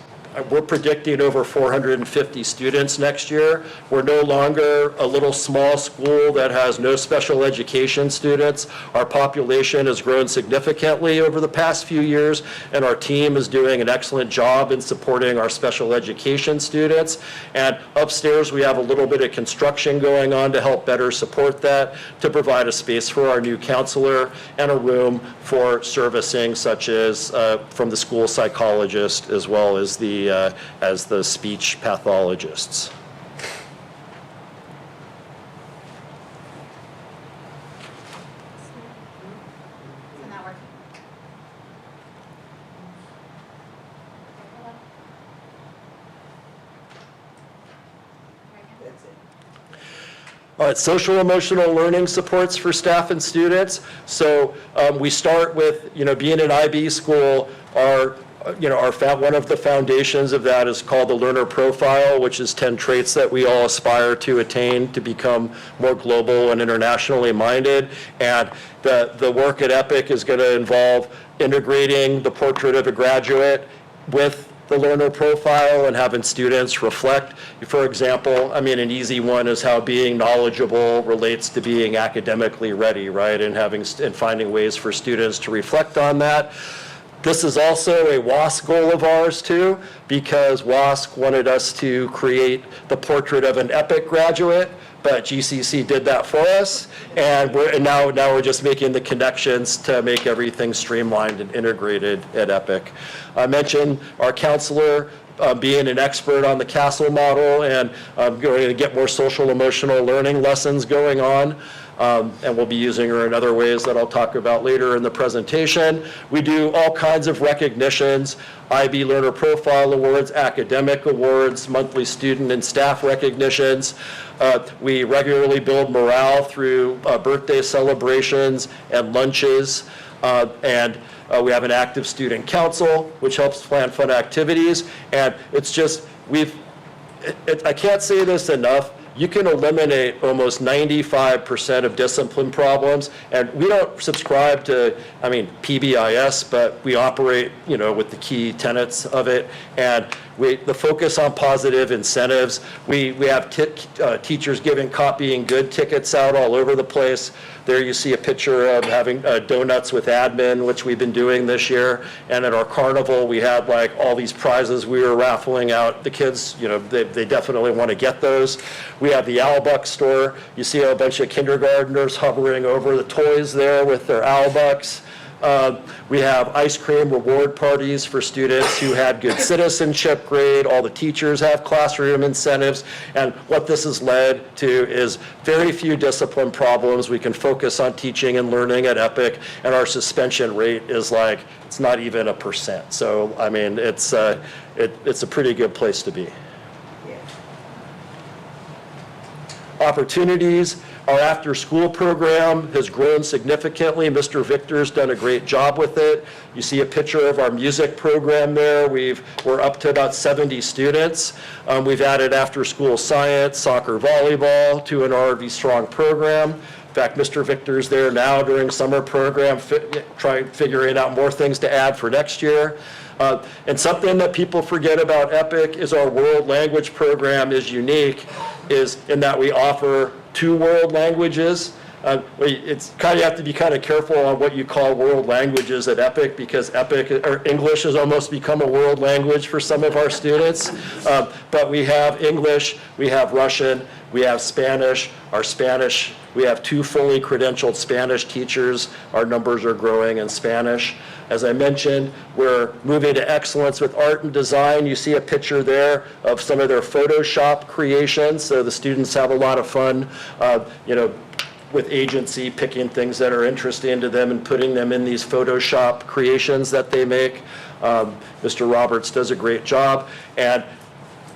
we're predicting over 450 students next year. We're no longer a little small school that has no special education students. Our population has grown significantly over the past few years, and our team is doing an excellent job in supporting our special education students. And upstairs, we have a little bit of construction going on to help better support that, to provide a space for our new counselor and a room for servicing, such as from the school psychologist as well as the speech pathologists. All right, social emotional learning supports for staff and students. So we start with, being an IB school, one of the foundations of that is called the learner profile, which is 10 traits that we all aspire to attain to become more global and internationally minded. And the work at EPIC is going to involve integrating the portrait of a graduate with the learner profile and having students reflect. For example, I mean, an easy one is how being knowledgeable relates to being academically ready, right? And finding ways for students to reflect on that. This is also a WASC goal of ours too, because WASC wanted us to create the portrait of an EPIC graduate, but GCC did that for us, and now we're just making the connections to make everything streamlined and integrated at EPIC. I mentioned our counselor being an expert on the CASTLE model, and going to get more social emotional learning lessons going on. And we'll be using her in other ways that I'll talk about later in the presentation. We do all kinds of recognitions, IB Learner Profile Awards, academic awards, monthly student and staff recognitions. We regularly build morale through birthday celebrations and lunches. We have an active student council, which helps plan fun activities. And it's just, I can't say this enough, you can eliminate almost 95% of discipline problems. And we don't subscribe to, PBIS, but we operate, with the key tenets of it. And the focus on positive incentives. We have teachers giving copying good tickets out all over the place. There you see a picture of having donuts with admin, which we've been doing this year. And at our carnival, we had like all these prizes we were raffling out. The kids, they definitely want to get those. We have the Owlbuck store. You see a bunch of kindergartners hovering over the toys there with their Owlbucks. We have ice cream reward parties for students who had good citizenship grade. All the teachers have classroom incentives. And what this has led to is very few discipline problems. We can focus on teaching and learning at EPIC, and our suspension rate is it's not even 1%. So, it's a pretty good place to be. Opportunities. Our after-school program has grown significantly. Mr. Victor's done a great job with it. You see a picture of our music program there. We're up to about 70 students. We've added after-school science, soccer, volleyball to an already strong program. In fact, Mr. Victor's there now during summer program, figuring out more things to add for next year. And something that people forget about EPIC is our world language program is unique, is in that we offer 2 world languages. It's you have to be kind of careful on what you call world languages at EPIC, because English has almost become a world language for some of our students. But we have English, we have Russian, we have Spanish. Our Spanish, we have 2 fully credentialed Spanish teachers. Our numbers are growing in Spanish. As I mentioned, we're moving to excellence with art and design. You see a picture there of some of their Photoshop creations. So the students have a lot of fun, with agency, picking things that are interesting to them and putting them in these Photoshop creations that they make. Mr. Roberts does a great job. And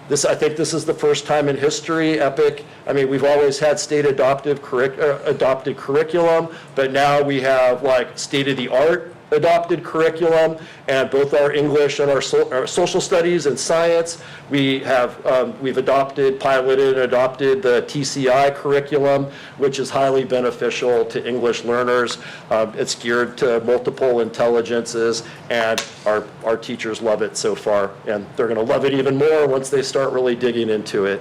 I think this is the first time in history, EPIC, we've always had state adopted curriculum, but now we have state-of-the-art adopted curriculum, and both our English and our social studies and science, we've piloted and adopted the TCI curriculum, which is highly beneficial to English learners. It's geared to multiple intelligences, and our teachers love it so far, and they're going to love it even more once they start really digging into it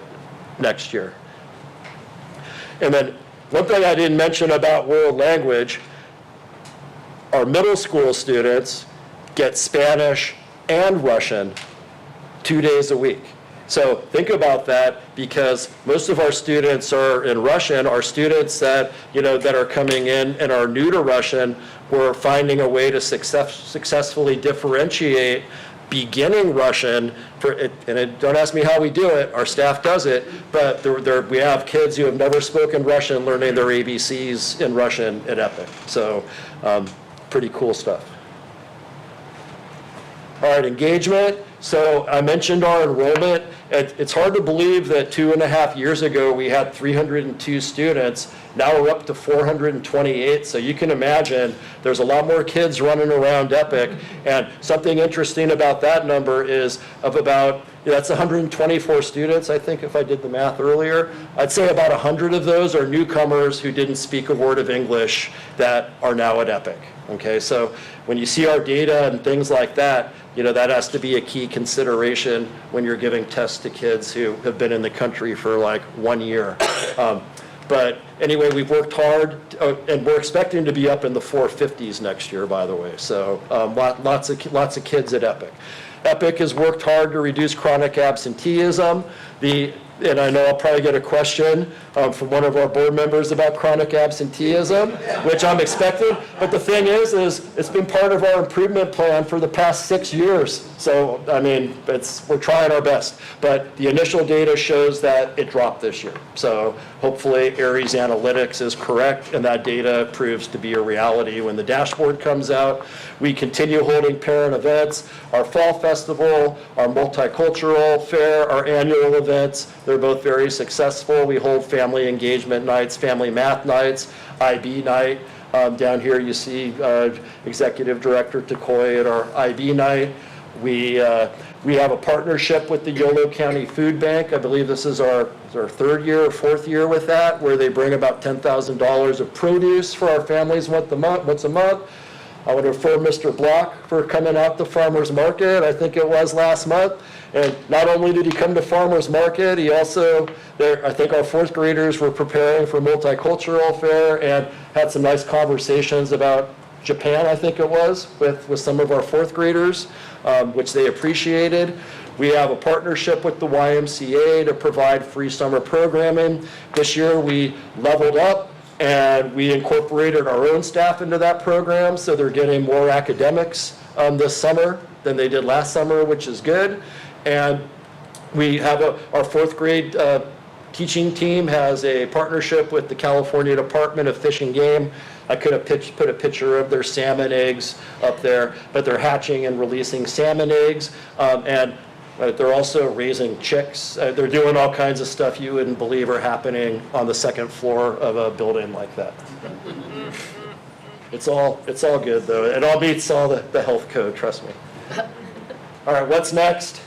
next year. And then one thing I didn't mention about world language, our middle school students get Spanish and Russian 2 days a week. So think about that, because most of our students are in Russian. Our students that are coming in and are new to Russian, we're finding a way to successfully differentiate beginning Russian, don't ask me how we do it, our staff does it, but we have kids who have never spoken Russian learning their ABCs in Russian at EPIC. So pretty cool stuff. All right, engagement. So I mentioned our enrollment. It's hard to believe that 2.5 years ago, we had 302 students. Now we're up to 428. So you can imagine there's a lot more kids running around Epic. And something interesting about that number is of about, that's 124 students, I think, if I did the math earlier. I'd say about 100 of those are newcomers who didn't speak a word of English that are now at Epic. Okay, so when you see our data and things like that, that has to be a key consideration when you're giving tests to kids who have been in the country for like 1 year. But anyway, we've worked hard, and we're expecting to be up in the 450s next year, by the way. So lots of kids at Epic. Epic has worked hard to reduce chronic absenteeism. And I know I'll probably get a question from one of our board members about chronic absenteeism, which I'm expecting. But the thing is it's been part of our improvement plan for the past 6 years. So, I mean, we're trying our best. But the initial data shows that it dropped this year. So hopefully Aries Analytics is correct, and that data proves to be a reality when the dashboard comes out. We continue holding parent events, our fall festival, our multicultural fair, our annual events. They're both very successful. We hold family engagement nights, family math nights, IB night. Down here you see Executive Director Takoy at our IB night. We have a partnership with the Yolo County Food Bank. I believe this is our third year or fourth year with that, where they bring about $10,000 of produce for our families once a month. I want to refer Mr. Block for coming out to Farmers Market, I think it was last month. And not only did he come to Farmers Market, he also, I think our fourth graders were preparing for Multicultural Fair and had some nice conversations about Japan, I think it was, with some of our fourth graders, which they appreciated. We have a partnership with the YMCA to provide free summer programming. This year we leveled up, and we incorporated our own staff into that program, so they're getting more academics this summer than they did last summer, which is good. And we have our fourth grade teaching team has a partnership with the California Department of Fish and Game. I could have put a picture of their salmon eggs up there, but they're hatching and releasing salmon eggs. And they're also raising chicks. They're doing all kinds of stuff you wouldn't believe are happening on the second floor of a building like that. It's all good, though. It all meets all the health code, trust me. All right, what's next?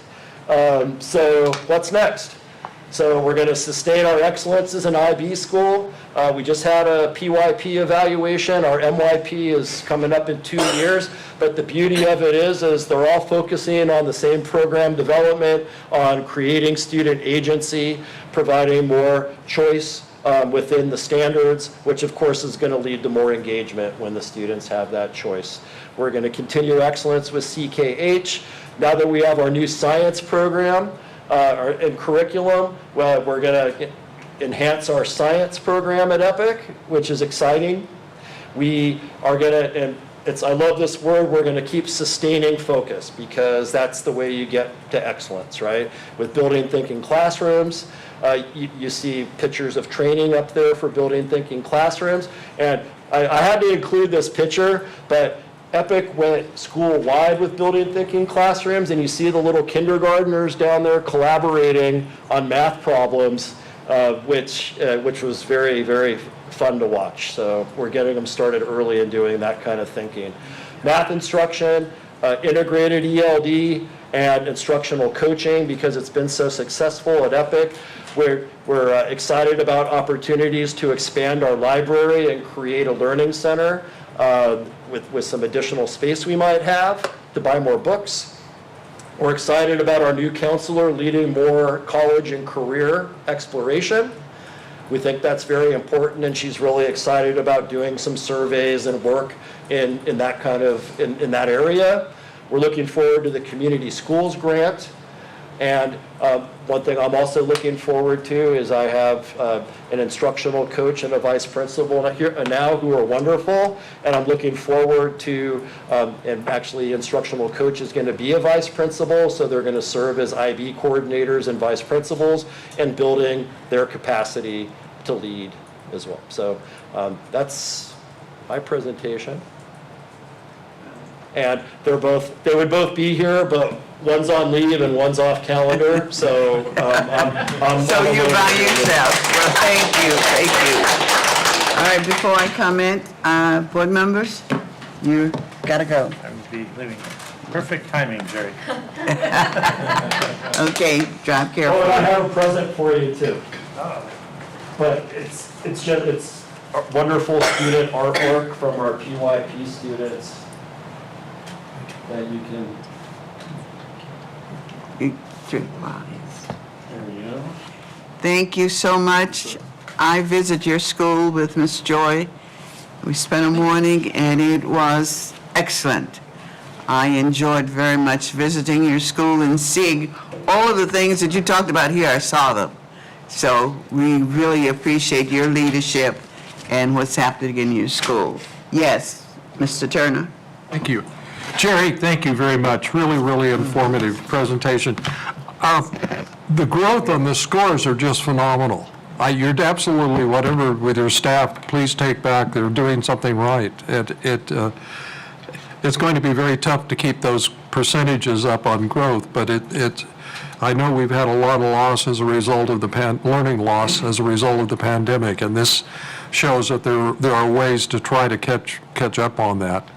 What's next? So we're going to sustain our excellence as an IB school. We just had a PYP evaluation. Our MYP is coming up in 2 years. But the beauty of it is they're all focusing on the same program development, on creating student agency, providing more choice within the standards, which of course is going to lead to more engagement when the students have that choice. We're going to continue excellence with CKH. Now that we have our new science program and curriculum, well, we're going to enhance our science program at Epic, which is exciting. We are going to, and I love this word, we're going to keep sustaining focus, because that's the way you get to excellence, right? With building thinking classrooms, you see pictures of training up there for building thinking classrooms. And I had to include this picture, but Epic went school-wide with building thinking classrooms, and you see the little kindergartners down there collaborating on math problems, which was very, very fun to watch. So we're getting them started early in doing that kind of thinking. Math instruction, integrated ELD, and instructional coaching, because it's been so successful at Epic. We're excited about opportunities to expand our library and create a learning center with some additional space we might have to buy more books. We're excited about our new counselor leading more college and career exploration. We think that's very important, and she's really excited about doing some surveys and work in that area. We're looking forward to the Community Schools Grant. And one thing I'm also looking forward to is I have an instructional coach and a vice principal here now who are wonderful, and I'm looking forward to, and actually instructional coach is going to be a vice principal, so they're going to serve as IB coordinators and vice principals and building their capacity to lead as well. So that's my presentation. And they would both be here, but one's on leave and one's off calendar, so I'm. So you're by yourself. Well, thank you. All right, before I comment, board members, you gotta go. I will be leaving. Perfect timing, Jerry. Okay, drive Oh, and I carefully. have a present for you too. But it's wonderful student artwork from our PYP students that you can, there you go. Thank you so much. I visit your school with Miss Joy. We spent a morning, and it was excellent. I enjoyed very much visiting your school and seeing all of the things that you talked about here. I saw them. So we really appreciate your leadership and what's happening in your school. Yes, Mr. Turner? Thank you. Jerry, thank you very much. Really, really informative presentation. The growth on the scores are just phenomenal. You're absolutely, whatever with your staff, please take back, they're doing something right. It's going to be very tough to keep those percentages up on growth, but I know we've had a lot of loss as a result of the learning loss as a result of the pandemic, and this shows that there are ways to try to catch up on that.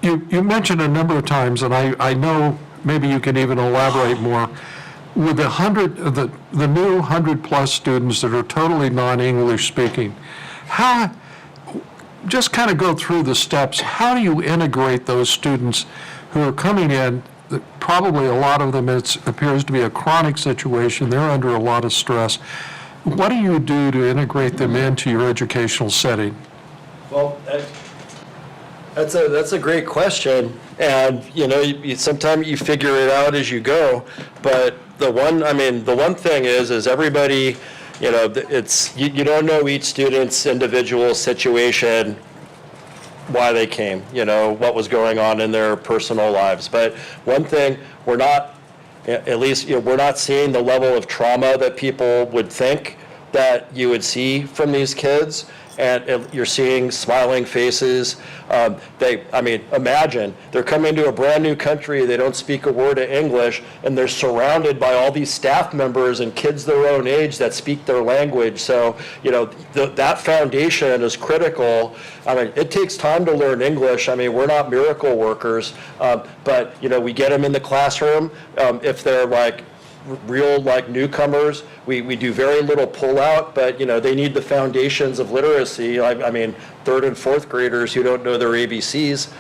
You mentioned a number of times, and I know maybe you can even elaborate more, with the new 100-plus students that are totally non-English speaking, just kind of go through the steps. How do you integrate those students who are coming in? Probably a lot of them, it appears to be a chronic situation. They're under a lot of stress. What do you do to integrate them into your educational setting? Well, that's a great question, and sometimes you figure it out as you go. But the one thing is everybody, you don't know each student's individual situation, why they came, what was going on in their personal lives. But one thing, we're not seeing the level of trauma that people would think that you would see from these kids. And you're seeing smiling faces. Imagine, they're coming to a brand new country, they don't speak a word of English, and they're surrounded by all these staff members and kids their own age that speak their language. So, that foundation is critical. It takes time to learn English. We're not miracle workers, but, we get them in the classroom. If they're real newcomers, we do very little pull-out, but they need the foundations of literacy. Third and fourth graders who don't know their ABCs,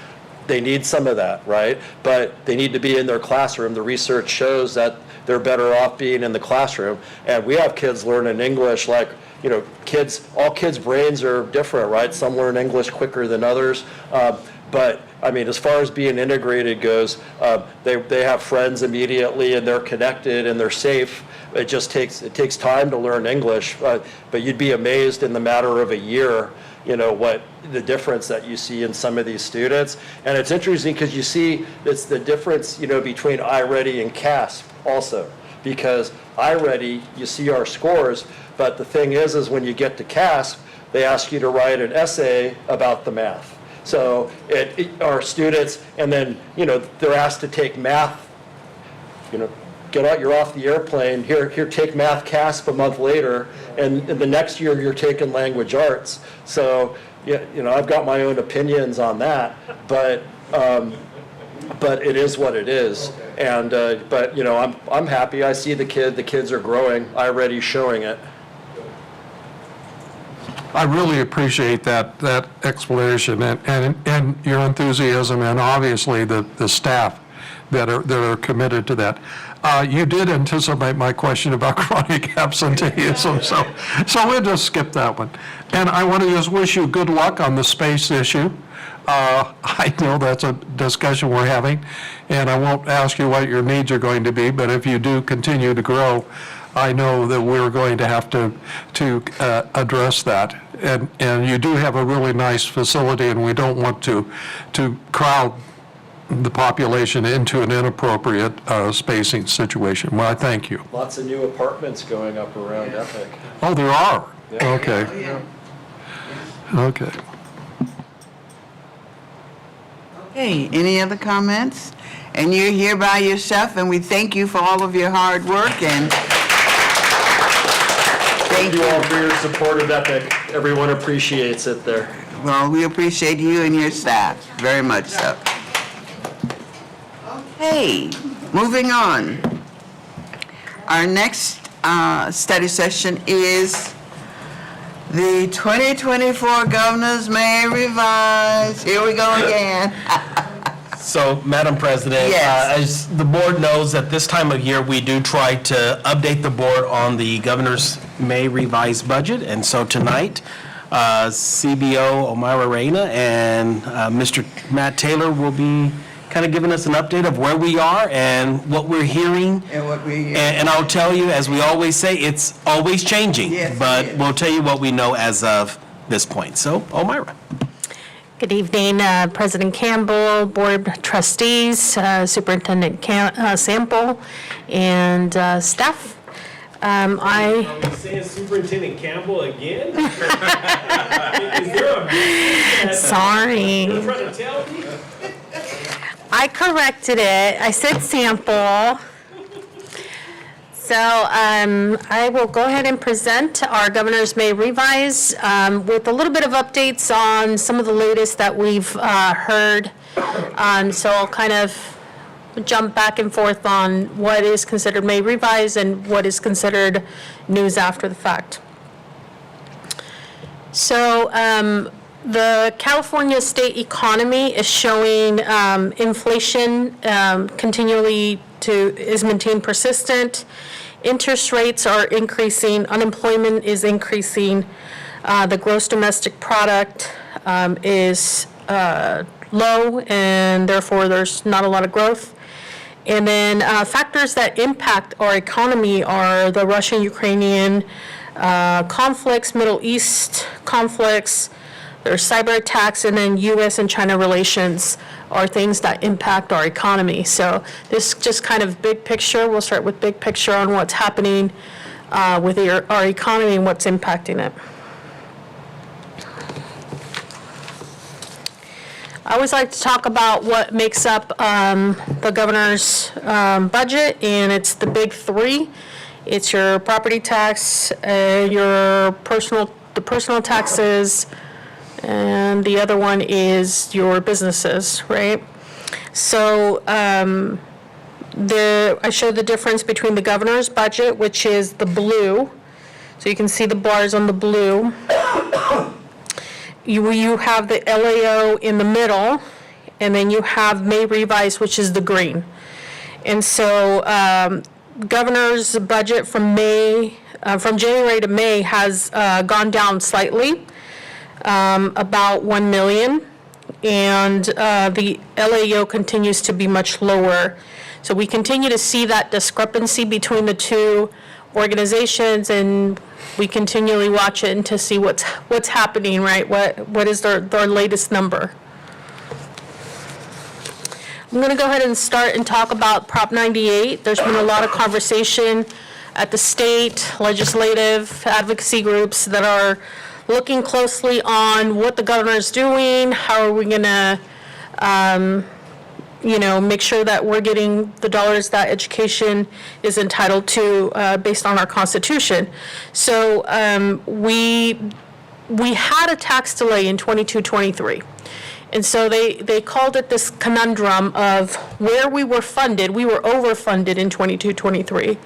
they need some of that, right? But they need to be in their classroom. The research shows that they're better off being in the classroom. And we have kids learning English all kids' brains are different, right? Some learn English quicker than others. But as far as being integrated goes, they have friends immediately, and they're connected and they're safe. It takes time to learn English, but you'd be amazed in the matter of a year, what the difference that you see in some of these students. And it's interesting because you see it's the difference, between iReady and CASP also, because iReady, you see our scores, but the thing is when you get to CASP, they ask you to write an essay about the math. So our students, and then, they're asked to take math, get out, you're off the airplane, here, take math CASP a month later, and the next year you're taking language arts. So, I've got my own opinions on that, but it is what it is. And, I'm happy, I see the kids are growing, iReady's showing it. I really appreciate that explanation and your enthusiasm, and obviously the staff that are committed to that. You did anticipate my question about chronic absenteeism, so we'll just skip that one. And I want to just wish you good luck on the space issue. I know that's a discussion we're having, and I won't ask you what your needs are going to be, but if you do continue to grow, I know that we're going to have to address that. And you do have a really nice facility, and we don't want to crowd the population into an inappropriate spacing situation. Well, I thank you. Lots of new apartments going up around Epic. Oh, there are? Yeah. Okay. Okay. Hey, any other comments? And you're here by yourself, and we thank you for all of your hard work, and Thank you all for your support of Epic. Everyone appreciates it there. well, we appreciate you and your staff, very much so. Okay, moving on. Our next study session is the 2024 Governor's May Revise. Here we go again. So, Madam President, Yes. as the board knows, at this time of year, we do try to update the board on the governor's May revised budget. And so tonight, CBO Omira Reyna and Mr. Matt Taylor will be kind of giving us an update of where we are and what we're hearing. And what we hear. And I'll tell you, as we always say, it's always changing. Yes, it But is. we'll tell you what we know as of this point. So, Omira. Good evening, President Campbell, Board Trustees, Superintendent Sample, and staff. I Are we saying Superintendent Campbell again? Is there a Sorry. trying to tell me? I corrected it. I said sample. So I will go ahead and present our Governor's May Revise with a little bit of updates on some of the latest that we've heard. So I'll kind of jump back and forth on what is considered May Revise and what is considered news after the fact. So the California state economy is showing inflation continually is maintained persistent. Interest rates are increasing. Unemployment is increasing. The gross domestic product is low, and therefore there's not a lot of growth. And then factors that impact our economy are the Russian-Ukrainian conflicts, Middle East conflicts, there's cyber attacks, and then U.S. and China relations are things that impact our economy. So this just kind of big picture. We'll start with big picture on what's happening with our economy and what's impacting it. I always like to talk about what makes up the governor's budget, and it's the big three. It's your property tax, your personal taxes, and the other one is your businesses, right? So I showed the difference between the governor's budget, which is the blue. So you can see the bars on the blue. You have the LAO in the middle, and then you have May Revise, which is the green. And so governor's budget from January to May has gone down slightly. About 1 million, and the LAO continues to be much lower. So we continue to see that discrepancy between the two organizations, and we continually watch it and to see what's happening, right? What is their latest number? I'm going to go ahead and start and talk about Prop 98. There's been a lot of conversation at the state, legislative, advocacy groups that are looking closely on what the governor is doing, how are we going to, make sure that we're getting the dollars that education is entitled to based on our Constitution. So we had a tax delay in 22-23. And so they called it this conundrum of where we were funded. We were overfunded in 22-23.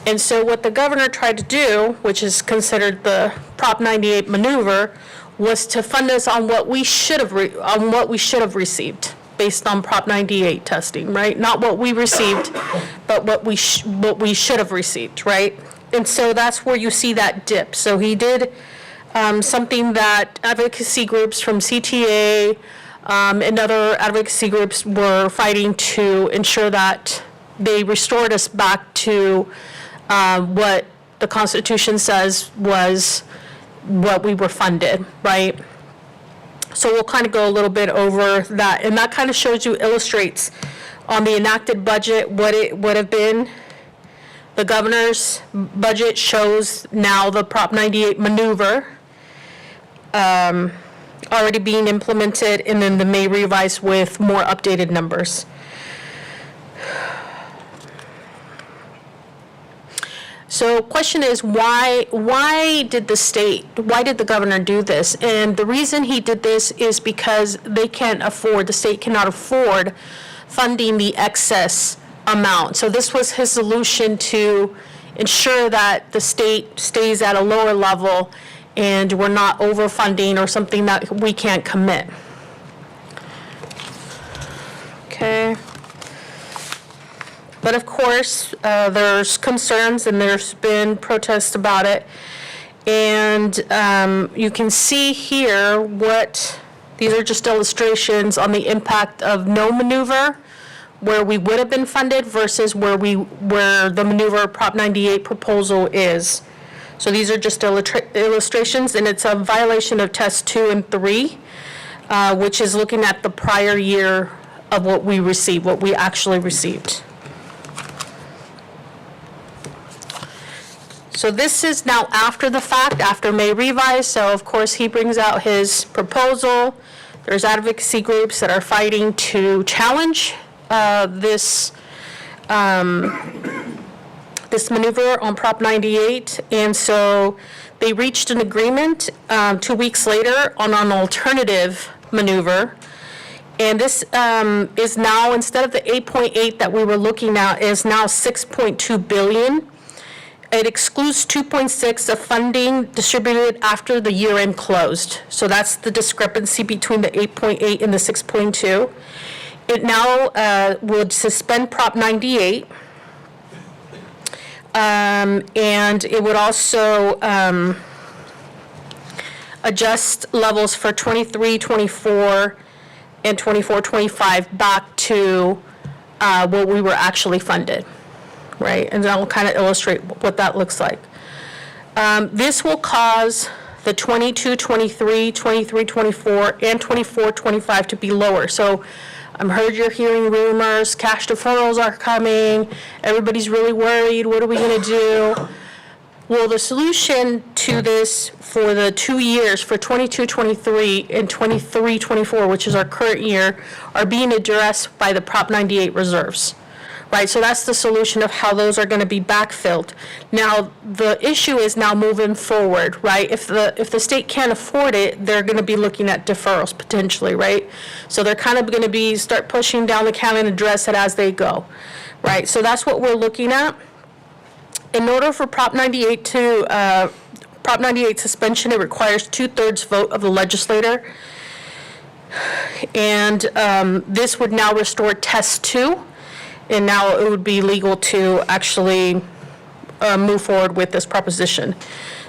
And so what the governor tried to do, which is considered the Prop 98 maneuver, was to fund us on what we should have received based on Prop 98 testing, right? Not what we received, but what we should have received, right? And so that's where you see that dip. So he did something that advocacy groups from CTA and other advocacy groups were fighting to ensure that they restored us back to what the Constitution says was what we were funded, right? So we'll kind of go a little bit over that, and that kind of illustrates on the enacted budget what it would have been. The governor's budget shows now the Prop 98 maneuver. already being implemented, and then the May revise with more updated numbers. So question is, why did the governor do this? And the reason he did this is because the state cannot afford funding the excess amount. So this was his solution to ensure that the state stays at a lower level and we're not overfunding or something that we can't commit. Okay. But of course, there's concerns and there's been protests about it. And you can see here these are just illustrations on the impact of no maneuver, where we would have been funded versus where the maneuver Prop 98 proposal is. So these are just illustrations, and it's a violation of test 2 and 3, which is looking at the prior year of what we actually received. So this is now after the fact, after May revise. So of course he brings out his proposal. There's advocacy groups that are fighting to challenge this maneuver on Prop 98. And so they reached an agreement 2 weeks later on an alternative maneuver. And this is now, instead of the 8.8 that we were looking at, is now 6.2 billion. It excludes 2.6 of funding distributed after the year end closed. So that's the discrepancy between the 8.8 and the 6.2. It now would suspend Prop 98. And it would also adjust levels for 23, 24, and 24, 25 back to what we were actually funded. Right, and I'll kind of illustrate what that looks like. This will cause the 22, 23, 23, 24, and 24, 25 to be lower. So I've heard you're hearing rumors, cash deferrals are coming, everybody's really worried, what are we going to do? Well, the solution to this for the 2 years, for 22, 23, and 23, 24, which is our current year, are being addressed by the Prop 98 reserves. Right, so that's the solution of how those are going to be backfilled. Now, the issue is now moving forward, right? If the state can't afford it, they're going to be looking at deferrals potentially, right? So they're kind of going to start pushing down the county and address it as they go, right? So that's what we're looking at. In order for Prop 98 suspension, it requires 2/3 vote of the legislator. And this would now restore test 2. And now it would be legal to actually move forward with this proposition.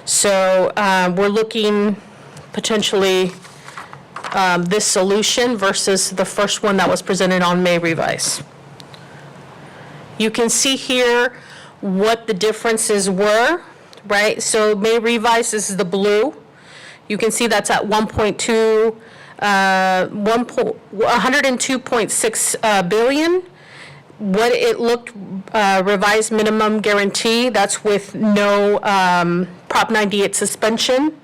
So we're looking potentially this solution versus the first one that was presented on May revise. You can see here what the differences were, right? So May revise, this is the blue. You can see that's at 102.6 billion. What it looked, revised minimum guarantee, that's with no Prop 98 suspension.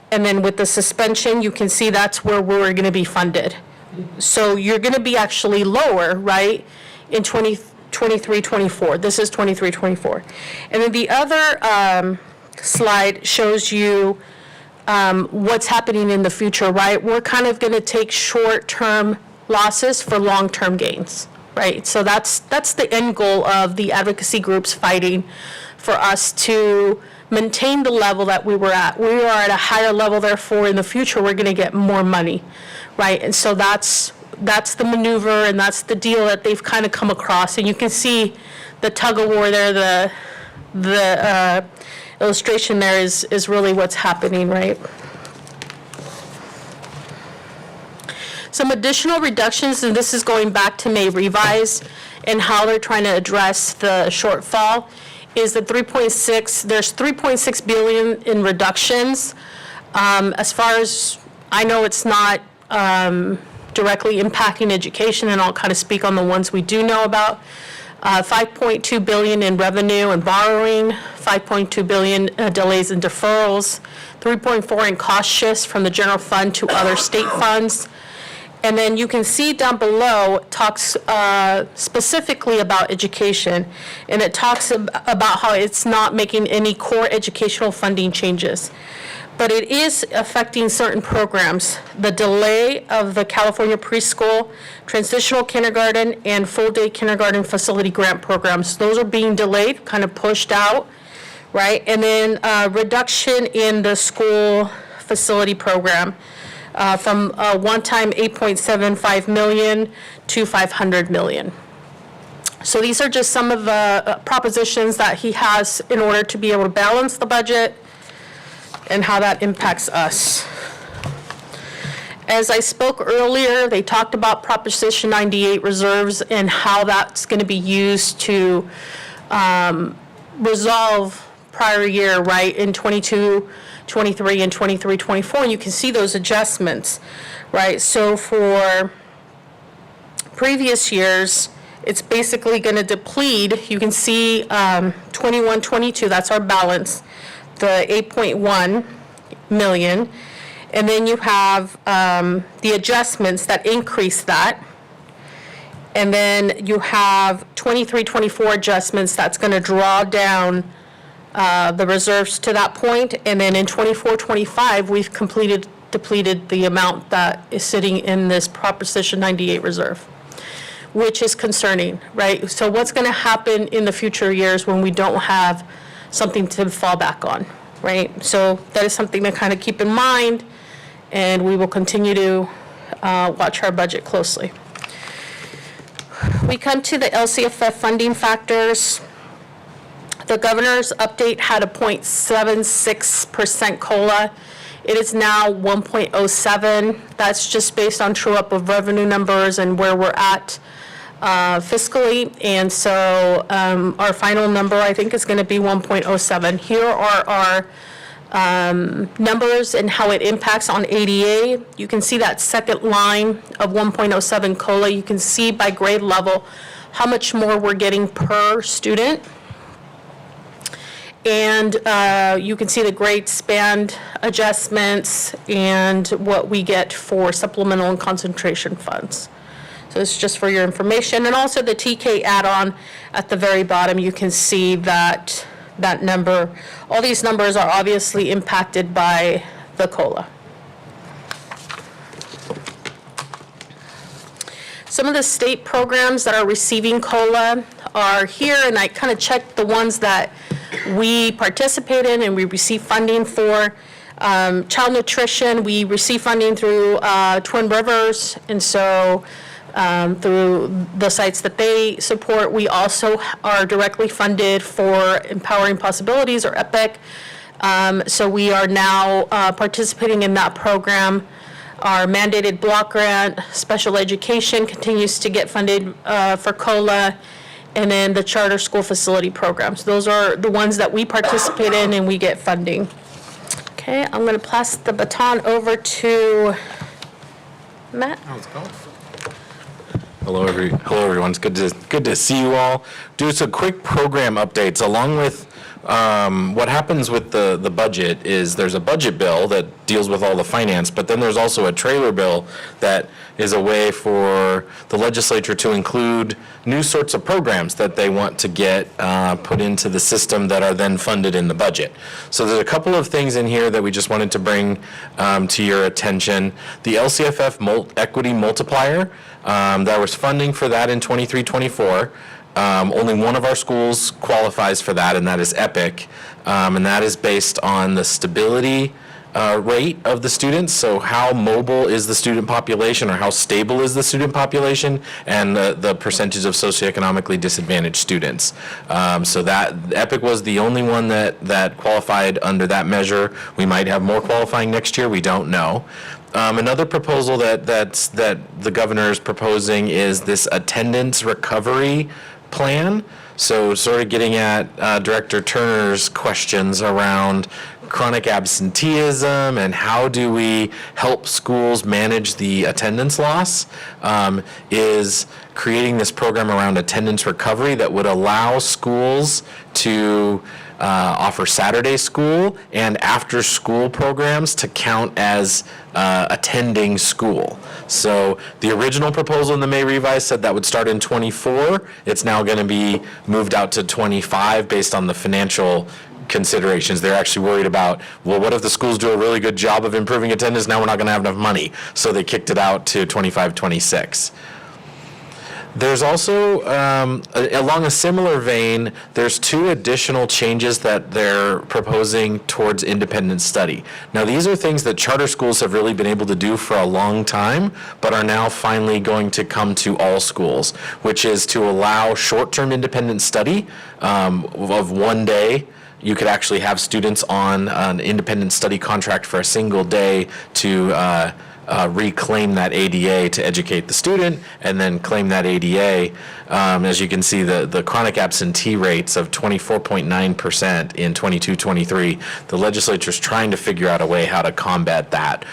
And then with the suspension, you can see that's where we're going to be funded. So you're going to be actually lower, right, in 23, 24. This is 23, 24. And then the other slide shows you what's happening in the future, right? We're kind of going to take short-term losses for long-term gains. Right, so that's the end goal of the advocacy groups fighting for us to maintain the level that we were at. We are at a higher level, therefore, in the future, we're going to get more money, right? And so that's the maneuver and that's the deal that they've kind of come across. And you can see the tug of war there, the illustration there is really what's happening, right? Some additional reductions, and this is going back to May revise and how they're trying to address the shortfall, is the 3.6, there's 3.6 billion in reductions. As far as I know, it's not directly impacting education, and I'll kind of speak on the ones we do know about. 5.2 billion in revenue and borrowing, 5.2 billion delays and deferrals, 3.4 in cost shifts from the general fund to other state funds. And then you can see down below, it talks specifically about education, and it talks about how it's not making any core educational funding changes. But it is affecting certain programs. The delay of the California preschool, transitional kindergarten, and full-day kindergarten facility grant programs, those are being delayed, kind of pushed out, right? And then reduction in the school facility program from a one-time 8.75 million to 500 million. So these are just some of the propositions that he has in order to be able to balance the budget and how that impacts us. As I spoke earlier, they talked about Proposition 98 reserves and how that's going to be used to resolve prior year, right, in 22, 23, and 23, 24. And you can see those adjustments, right? So for previous years, it's basically going to deplete. You can see 21, 22, that's our balance, the 8.1 million. And then you have the adjustments that increase that. And then you have 23, 24 adjustments that's going to draw down the reserves to that point. And then in 24, 25, we've depleted the amount that is sitting in this Proposition 98 reserve, which is concerning, right? So what's going to happen in the future years when we don't have something to fall back on, right? So that is something to kind of keep in mind, and we will continue to watch our budget closely. We come to the LCFF funding factors. The governor's update had a 0.76% COLA. It is now 1.07. That's just based on true-up of revenue numbers and where we're at fiscally. And so our final number, I think, is going to be 1.07. Here are our numbers and how it impacts on ADA. You can see that second line of 1.07 COLA. You can see by grade level how much more we're getting per student. And you can see the grade span adjustments and what we get for supplemental and concentration funds. So it's just for your information. And also the TK add-on at the very bottom, you can see that number. All these numbers are obviously impacted by the COLA. Some of the state programs that are receiving COLA are here, and I kind of checked the ones that we participate in and we receive funding for. Child nutrition, we receive funding through Twin Rivers, and so through the sites that they support. We also are directly funded for Empowering Possibilities, or EPIC. So we are now participating in that program. Our mandated block grant, special education continues to get funded for COLA, and then the charter school facility programs. Those are the ones that we participate in and we get funding. Okay, I'm going to pass the baton over to Matt. Hello, everyone. It's good to see you all. Do some quick program updates. Along with what happens with the budget is there's a budget bill that deals with all the finance, but then there's also a trailer bill that is a way for the legislature to include new sorts of programs that they want to get put into the system that are then funded in the budget. So there's a couple of things in here that we just wanted to bring to your attention. The LCFF equity multiplier, there was funding for that in 23-24. Only one of our schools qualifies for that, and that is EPIC, and that is based on the stability rate of the students, so how mobile is the student population or how stable is the student population, and the percentage of socioeconomically disadvantaged students. So that EPIC was the only one that qualified under that measure. We might have more qualifying next year, we don't know. Another proposal that the governor is proposing is this attendance recovery plan. So sort of getting at Director Turner's questions around chronic absenteeism and how do we help schools manage the attendance loss, is creating this program around attendance recovery that would allow schools to offer Saturday school and after-school programs to count as attending school. So the original proposal in the May revise said that would start in '24. It's now going to be moved out to '25 based on the financial considerations. They're actually worried about, well, what if the schools do a really good job of improving attendance? Now we're not going to have enough money. So they kicked it out to '25, '26. There's also, along a similar vein, there's 2 additional changes that they're proposing towards independent study. Now, these are things that charter schools have really been able to do for a long time, but are now finally going to come to all schools, which is to allow short-term independent study of 1 day. You could actually have students on an independent study contract for a single day to reclaim that ADA to educate the student, and then claim that ADA. As you can see, the chronic absentee rates of 24.9% in 22-23, the legislature's trying to figure out a way how to combat that.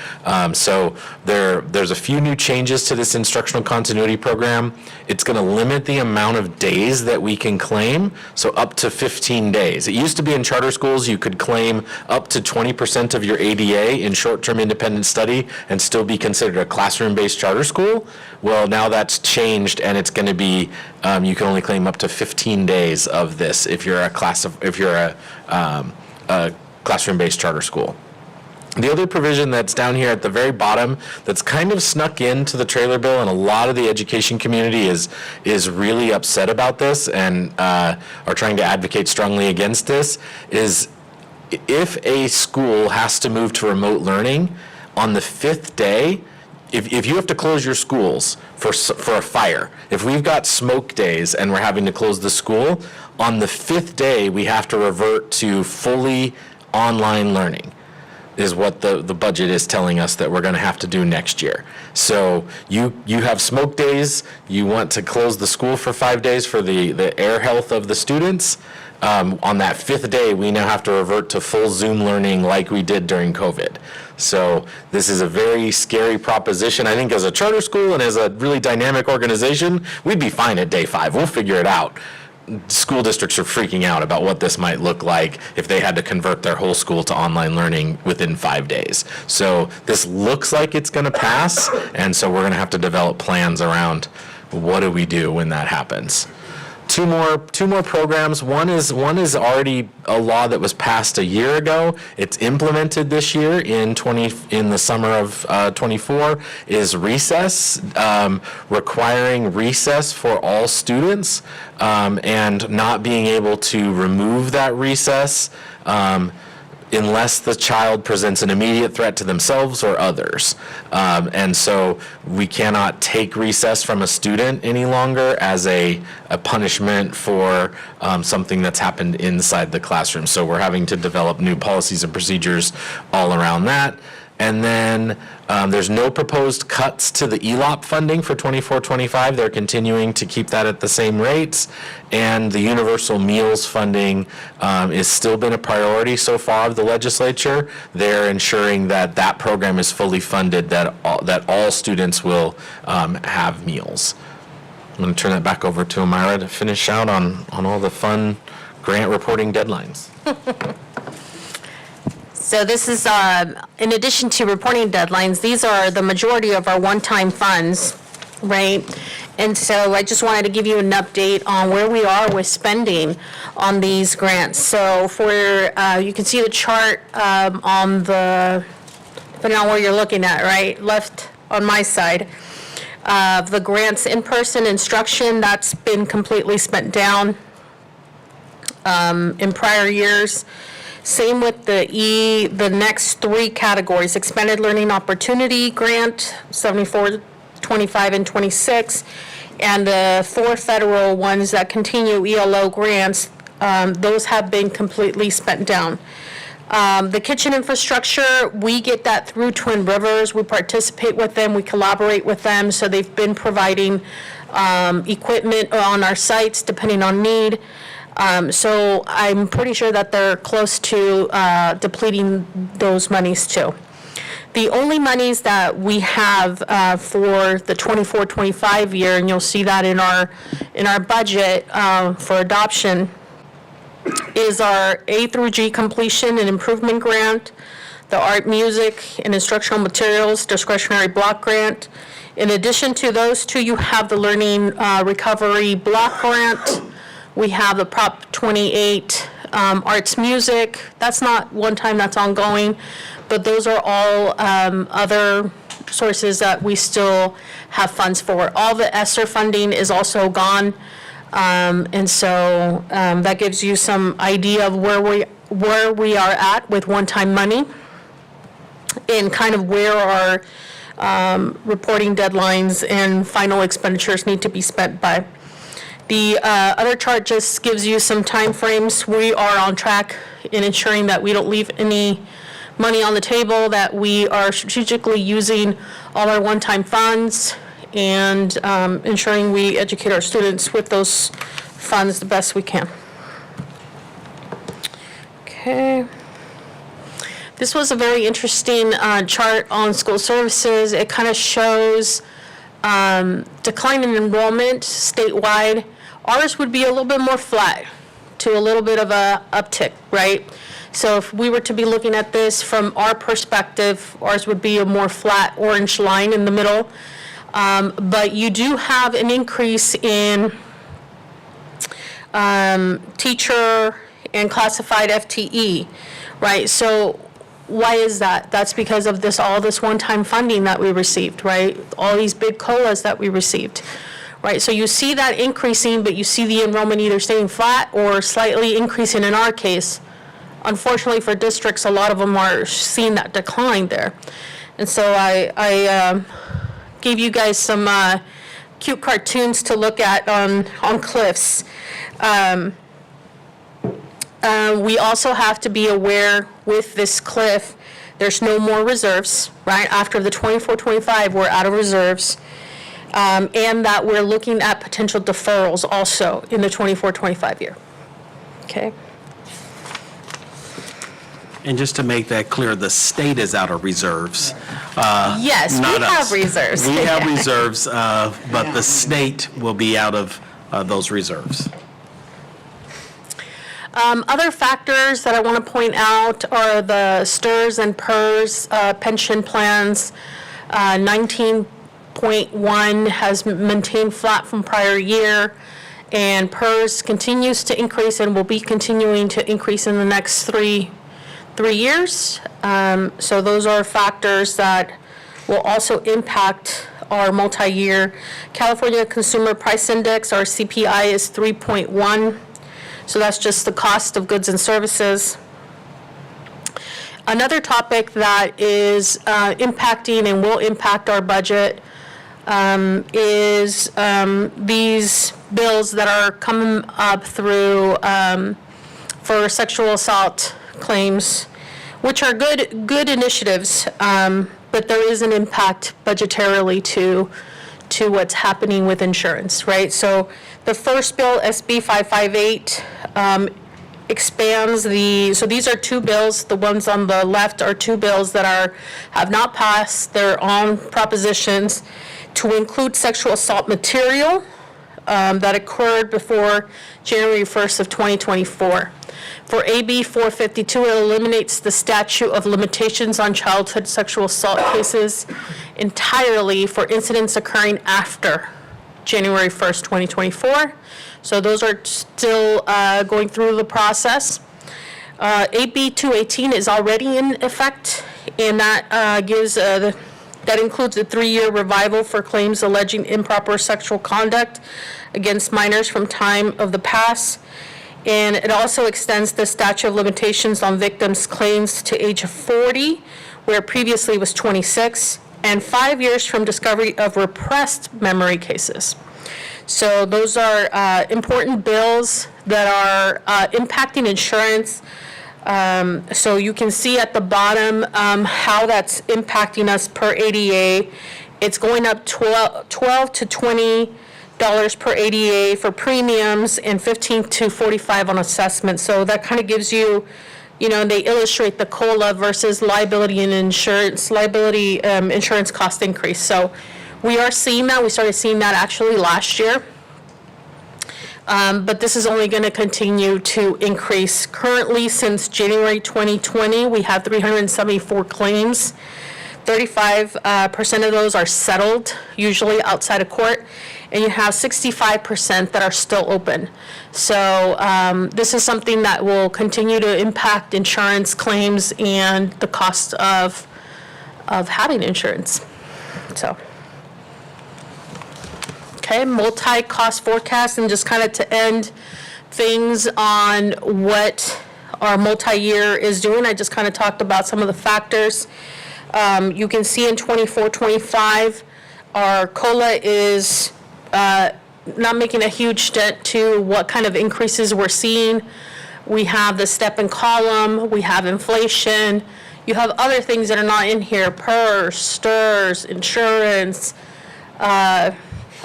So there's a few new changes to this instructional continuity program. It's going to limit the amount of days that we can claim, so up to 15 days. It used to be in charter schools you could claim up to 20% of your ADA in short-term independent study and still be considered a classroom-based charter school. Well, now that's changed, and it's going to be you can only claim up to 15 days of this if you're a classroom-based charter school. The other provision that's down here at the very bottom that's kind of snuck into the trailer bill, and a lot of the education community is really upset about this and are trying to advocate strongly against this, is if a school has to move to remote learning, on the 5th day, if you have to close your schools for a fire, if we've got smoke days and we're having to close the school, on the 5th day, we have to revert to fully online learning, is what the budget is telling us that we're going to have to do next year. So you have smoke days, you want to close the school for 5 days for the air health of the students. On that 5th day, we now have to revert to full Zoom learning like we did during COVID. So this is a very scary proposition. I think as a charter school and as a really dynamic organization, we'd be fine at day 5. We'll figure it out. School districts are freaking out about what this might look like if they had to convert their whole school to online learning within 5 days. So this looks like it's going to pass, and so we're going to have to develop plans around what do we do when that happens. Two more programs. One is already a law that was passed a year ago. It's implemented this year in the summer of 24. Is recess, requiring recess for all students, and not being able to remove that recess unless the child presents an immediate threat to themselves or others. And so we cannot take recess from a student any longer as a punishment for something that's happened inside the classroom. So we're having to develop new policies and procedures all around that. And then there's no proposed cuts to the ELOP funding for 24-25. They're continuing to keep that at the same rates. And the universal meals funding has still been a priority so far of the legislature. They're ensuring that that program is fully funded, that all students will have meals. I'm going to turn that back over to Amira to finish out on all the fun grant reporting deadlines. So this is, in addition to reporting deadlines, these are the majority of our one-time funds, right? And so I just wanted to give you an update on where we are with spending on these grants. So you can see the chart on depending on where you're looking at, right? Left on my side. The grants in-person instruction, that's been completely spent down in prior years. Same with the next 3 categories: expanded learning opportunity grant, 74, 25, and 26, and the 4 federal ones that continue ELO grants, those have been completely spent down. The kitchen infrastructure, we get that through Twin Rivers. We participate with them, we collaborate with them, so they've been providing equipment on our sites depending on need. So I'm pretty sure that they're close to depleting those monies too. The only monies that we have for the 24-25 year, and you'll see that in our budget for adoption, is our A through G completion and improvement grant, the art, music, and instructional materials discretionary block grant. In addition to those two, you have the learning recovery block grant. We have the Prop 28 arts, music. That's not one time, that's ongoing. But those are all other sources that we still have funds for. All the ESSER funding is also gone. And so that gives you some idea of where we are at with one-time money and kind of where our reporting deadlines and final expenditures need to be spent by. The other chart just gives you some timeframes. We are on track in ensuring that we don't leave any money on the table, that we are strategically using all our one-time funds and ensuring we educate our students with those funds the best we can. Okay. This was a very interesting chart on school services. It kind of shows decline in enrollment statewide. Ours would be a little bit more flat to a little bit of a uptick, right? So if we were to be looking at this from our perspective, ours would be a more flat orange line in the middle. But you do have an increase in teacher and classified FTE, right? So why is that? That's because of all this one-time funding that we received, right? All these big COLAs that we received, right? So you see that increasing, but you see the enrollment either staying flat or slightly increasing in our case. Unfortunately for districts, a lot of them are seeing that decline there. And so I gave you guys some cute cartoons to look at on cliffs. We also have to be aware with this cliff, there's no more reserves, right? After the 24-25, we're out of reserves. And that we're looking at potential deferrals also in the 24-25 year. Okay? And just to make that clear, the state is out of reserves. Yes, we not have us. reserves. We have reserves, but the state will be out of those reserves. Other factors that I want to point out are the STRS and PERS pension plans. 19.1 has maintained flat from prior year, and PERS continues to increase and will be continuing to increase in the next three years. So those are factors that will also impact our multi-year. California Consumer Price Index, our CPI, is 3.1. So that's just the cost of goods and services. Another topic that is impacting and will impact our budget is these bills that are coming up through for sexual assault claims, which are good initiatives, but there is an impact budgetarily to what's happening with insurance, right? So the first bill, SB 558, expands so these are two bills. The ones on the left are two bills that have not passed. They're on propositions to include sexual assault material that occurred before January 1st of 2024. For AB 452, it eliminates the statute of limitations on childhood sexual assault cases entirely for incidents occurring after January 1st, 2024. So those are still going through the process. AB 218 is already in effect, and that that includes a 3-year revival for claims alleging improper sexual conduct against minors from time of the past. And it also extends the statute of limitations on victims' claims to age of 40, where previously was 26, and 5 years from discovery of repressed memory cases. So those are important bills that are impacting insurance. So you can see at the bottom how that's impacting us per ADA. It's going up $12 to $20 per ADA for premiums and $15 to $45 on assessment. So that kind of gives you they illustrate the COLA versus liability and insurance, insurance cost increase. So we are seeing that. We started seeing that actually last year. But this is only going to continue to increase. Currently, since January 2020, we have 374 claims. 35% of those are settled, usually outside of court, and you have 65% that are still open. So this is something that will continue to impact insurance claims and the cost of having insurance. So. Okay, multi-cost forecast, and just kind of to end things on what our multi-year is doing. I just kind of talked about some of the factors. You can see in 24-25, our COLA is not making a huge dent to what kind of increases we're seeing. We have the step and column, we have inflation. You have other things that are not in here, PERS, STRS, insurance.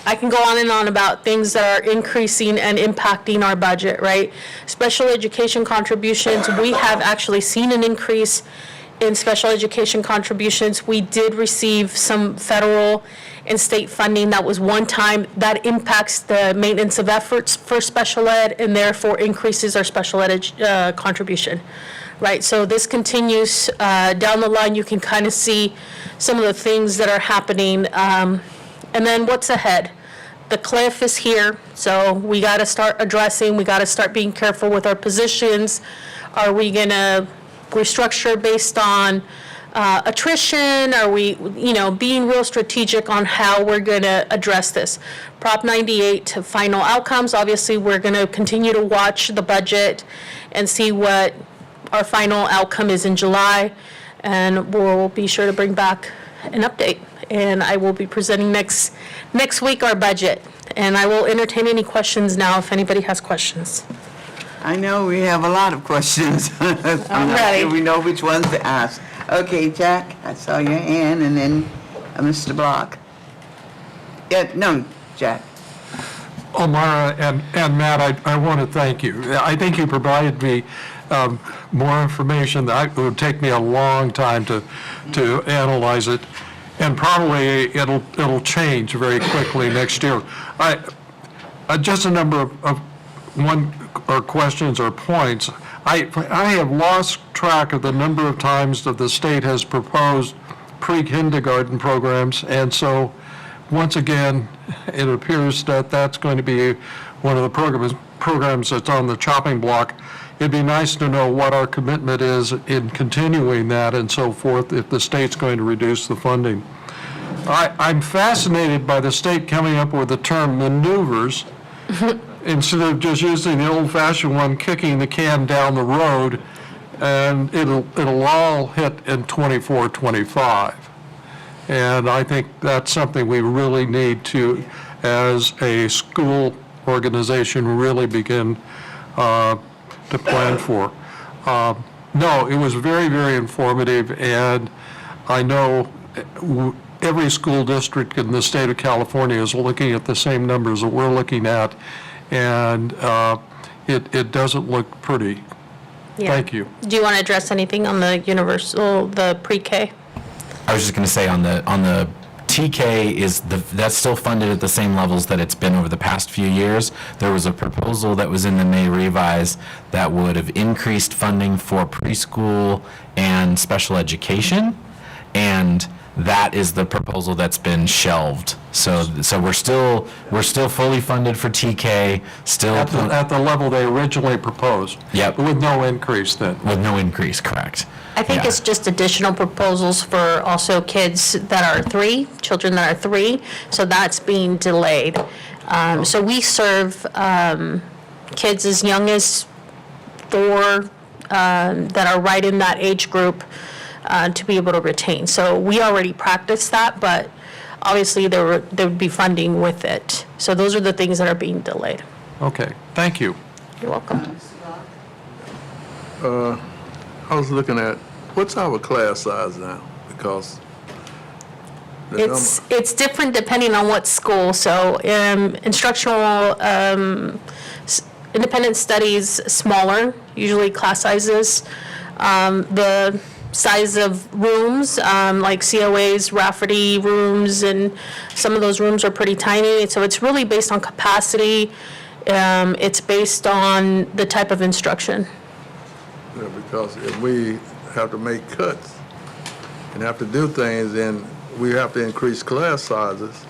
I can go on and on about things that are increasing and impacting our budget, right? Special education contributions, we have actually seen an increase in special education contributions. We did receive some federal and state funding that was one time. That impacts the maintenance of efforts for special ed and therefore increases our special ed contribution, right? So this continues down the line. You can kind of see some of the things that are happening. And then what's ahead? The cliff is here, so we got to start addressing, we got to start being careful with our positions. Are we going to restructure based on attrition? Are we, being real strategic on how we're going to address this? Prop 98 to final outcomes, obviously we're going to continue to watch the budget and see what our final outcome is in July, and we'll be sure to bring back an update. And I will be presenting next week our budget. And I will entertain any questions now if anybody has questions. I know we have a lot of questions. I'm not ready. sure we know which ones to ask. Okay, Jack, I saw your hand, and then Mr. Block. Yeah, no, Jack. Omara and Matt, I want to thank you. I think you provided me more information that it would take me a long time to analyze it, and probably it'll change very quickly next year. Just a number of questions or points. I have lost track of the number of times that the state has proposed pre-kindergarten programs, and so once again, it appears that that's going to be one of the programs that's on the chopping block. It'd be nice to know what our commitment is in continuing that and so forth if the state's going to reduce the funding. I'm fascinated by the state coming up with the term maneuvers instead of just using the old-fashioned one, kicking the can down the road, and it'll all hit in 24-25. And I think that's something we really need to, as a school organization, really begin to plan for. No, it was very, very informative, and I know every school district in the state of California is looking at the same numbers that we're looking at, and it doesn't look pretty. Yeah. Thank you. Do you want to address anything on the pre-K? I was just going to say on the TK that's still funded at the same levels that it's been over the past few years. There was a proposal that was in the May revise that would have increased funding for preschool and special education, and that is the proposal that's been shelved. So we're still fully funded for TK, still At the level they originally proposed. Yep. With no increase then. with no increase, correct? I think Yeah. it's just additional proposals for also kids that are 3, children that are 3, so that's being delayed. So we serve kids as young as 4 that are right in that age group to be able to retain. So we already practiced that, but obviously there would be funding with it. So those are the things that are being delayed. Okay, thank you. You're welcome. I was looking at, what's our class size now? Because the It's different depending on what school. So instructional independent studies, smaller, usually class sizes. the size of rooms, like COAs, Rafferty rooms, and some of those rooms are pretty tiny. So it's really based on capacity. It's based on the type of instruction. Yeah, because if we have to make cuts and have to do things, then we have to increase class sizes,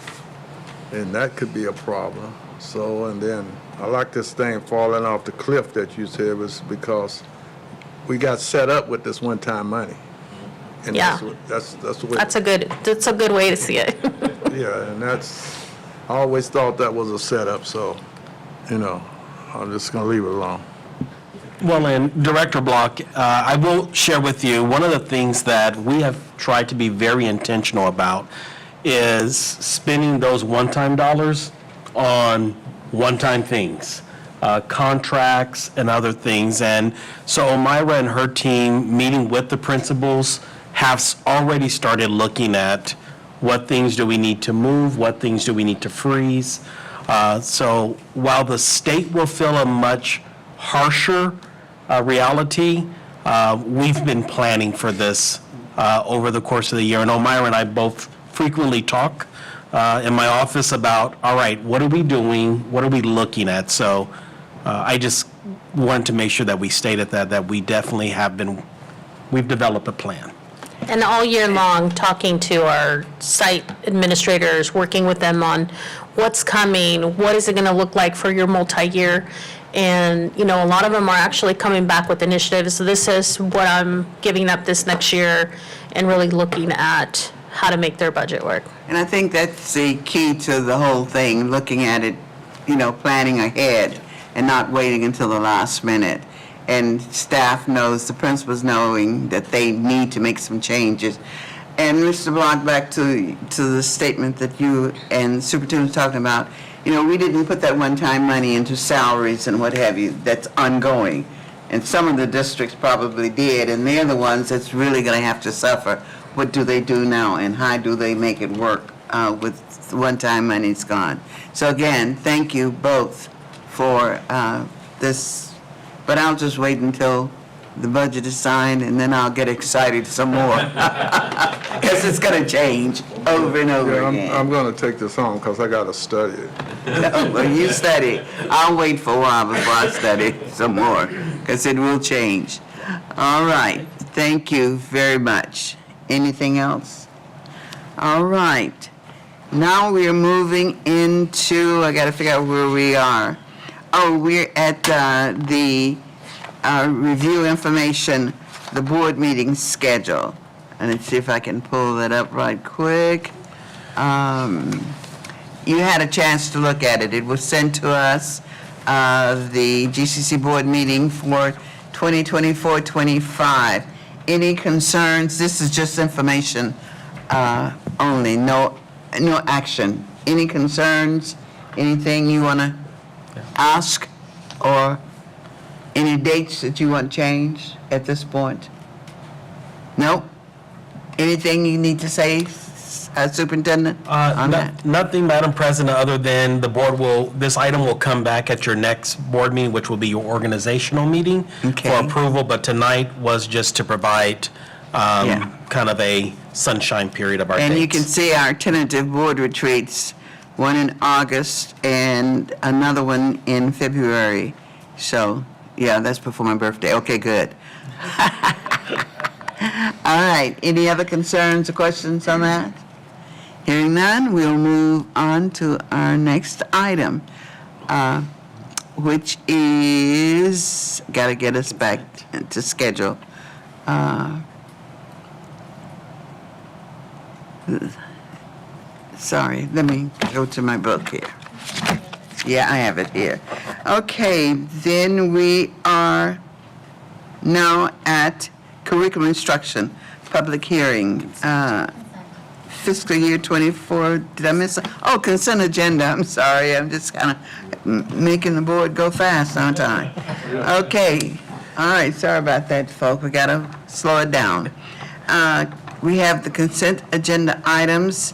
and that could be a problem. So, and then I like this thing falling off the cliff that you said was because we got set up with this one-time money. And Yeah. that's the way. That's a good way to see it. Yeah, and that's, I always thought that was a setup, so, I'm just gonna leave it alone. Well, and Director Block, I will share with you, one of the things that we have tried to be very intentional about is spending those one-time dollars on one-time things, contracts and other things. And so Omira and her team, meeting with the principals, have already started looking at what things do we need to move, what things do we need to freeze. So while the state will feel a much harsher reality, we've been planning for this over the course of the year. And Omira and I both frequently talk in my office about, all right, what are we doing? What are we looking at? So I just wanted to make sure that we stated that we definitely we've developed a plan. And all year long, talking to our site administrators, working with them on what's coming, what is it going to look like for your multi-year. And, a lot of them are actually coming back with initiatives. So this is what I'm giving up this next year and really looking at how to make their budget work. And I think that's the key to the whole thing, looking at it, planning ahead and not waiting until the last minute. And staff knows, the principals knowing that they need to make some changes. And Mr. Block, back to the statement that you and the superintendent was talking about, we didn't put that one-time money into salaries and what have you. That's ongoing. And some of the districts probably did, and they're the ones that's really going to have to suffer. What do they do now, and how do they make it work with one-time money's gone? So again, thank you both for this. But I'll just wait until the budget is signed, and then I'll get excited some more. Because it's going to change over and over Yeah, again. I'm gonna take this home because I gotta study it. Well, you study. I'll wait for a while before I study some more, because it will change. All right. Thank you very much. Anything else? All right. Now we're moving into, I got to figure out where we are. Oh, we're at the review information, the board meeting schedule. And let's see if I can pull that up right quick. You had a chance to look at it. It was sent to us, the GCC board meeting for 2024-25. Any concerns? This is just information only, no action. Any concerns? Anything you want to ask, or any dates that you want changed at this point? No? Anything you need to say, Superintendent, on that? Nothing, Madam President, other than this item will come back at your next board meeting, which will be your organizational meeting Okay. for approval, but tonight was just to provide Yeah. kind of a sunshine period of our dates. And you can see our tentative board retreats, one in August and another one in February. So, yeah, that's before my birthday. Okay, good. All right, any other concerns or questions on that? Hearing none, we'll move on to our next item, which is, got to get us back to schedule. Sorry, let me go to my book here. Yeah, I have it here. Okay, then we are now at curriculum instruction, public hearing, fiscal year 24, did I miss? Oh, consent agenda, I'm sorry, I'm just kind of making the board go fast, aren't I? Okay, all right, sorry about that, folks, we gotta slow it down. We have the consent agenda items,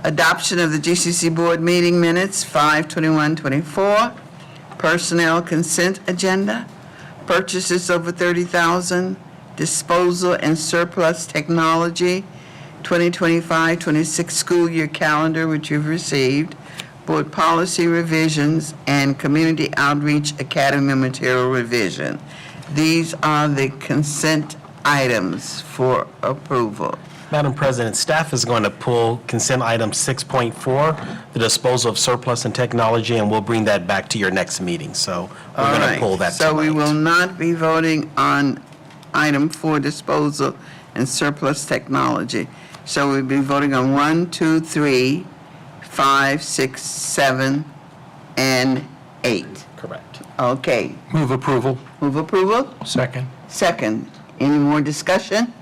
adoption of the GCC board meeting minutes, 5/21/24, personnel consent agenda, purchases over $30,000, disposal and surplus technology, 2025-26 school year calendar, which you've received, board policy revisions, and community outreach academy material revision. These are the consent items for approval. Madam President, staff is going to pull consent item 6.4, the disposal of surplus and technology, and we'll bring that back to your next meeting. So we're All going right, to pull that so we will tonight. not be voting on item 4, disposal and surplus technology. So we'll be voting on 1, 2, 3, 5, 6, 7, and 8. Correct. Okay, Move approval. move approval? Second. Second. Any more discussion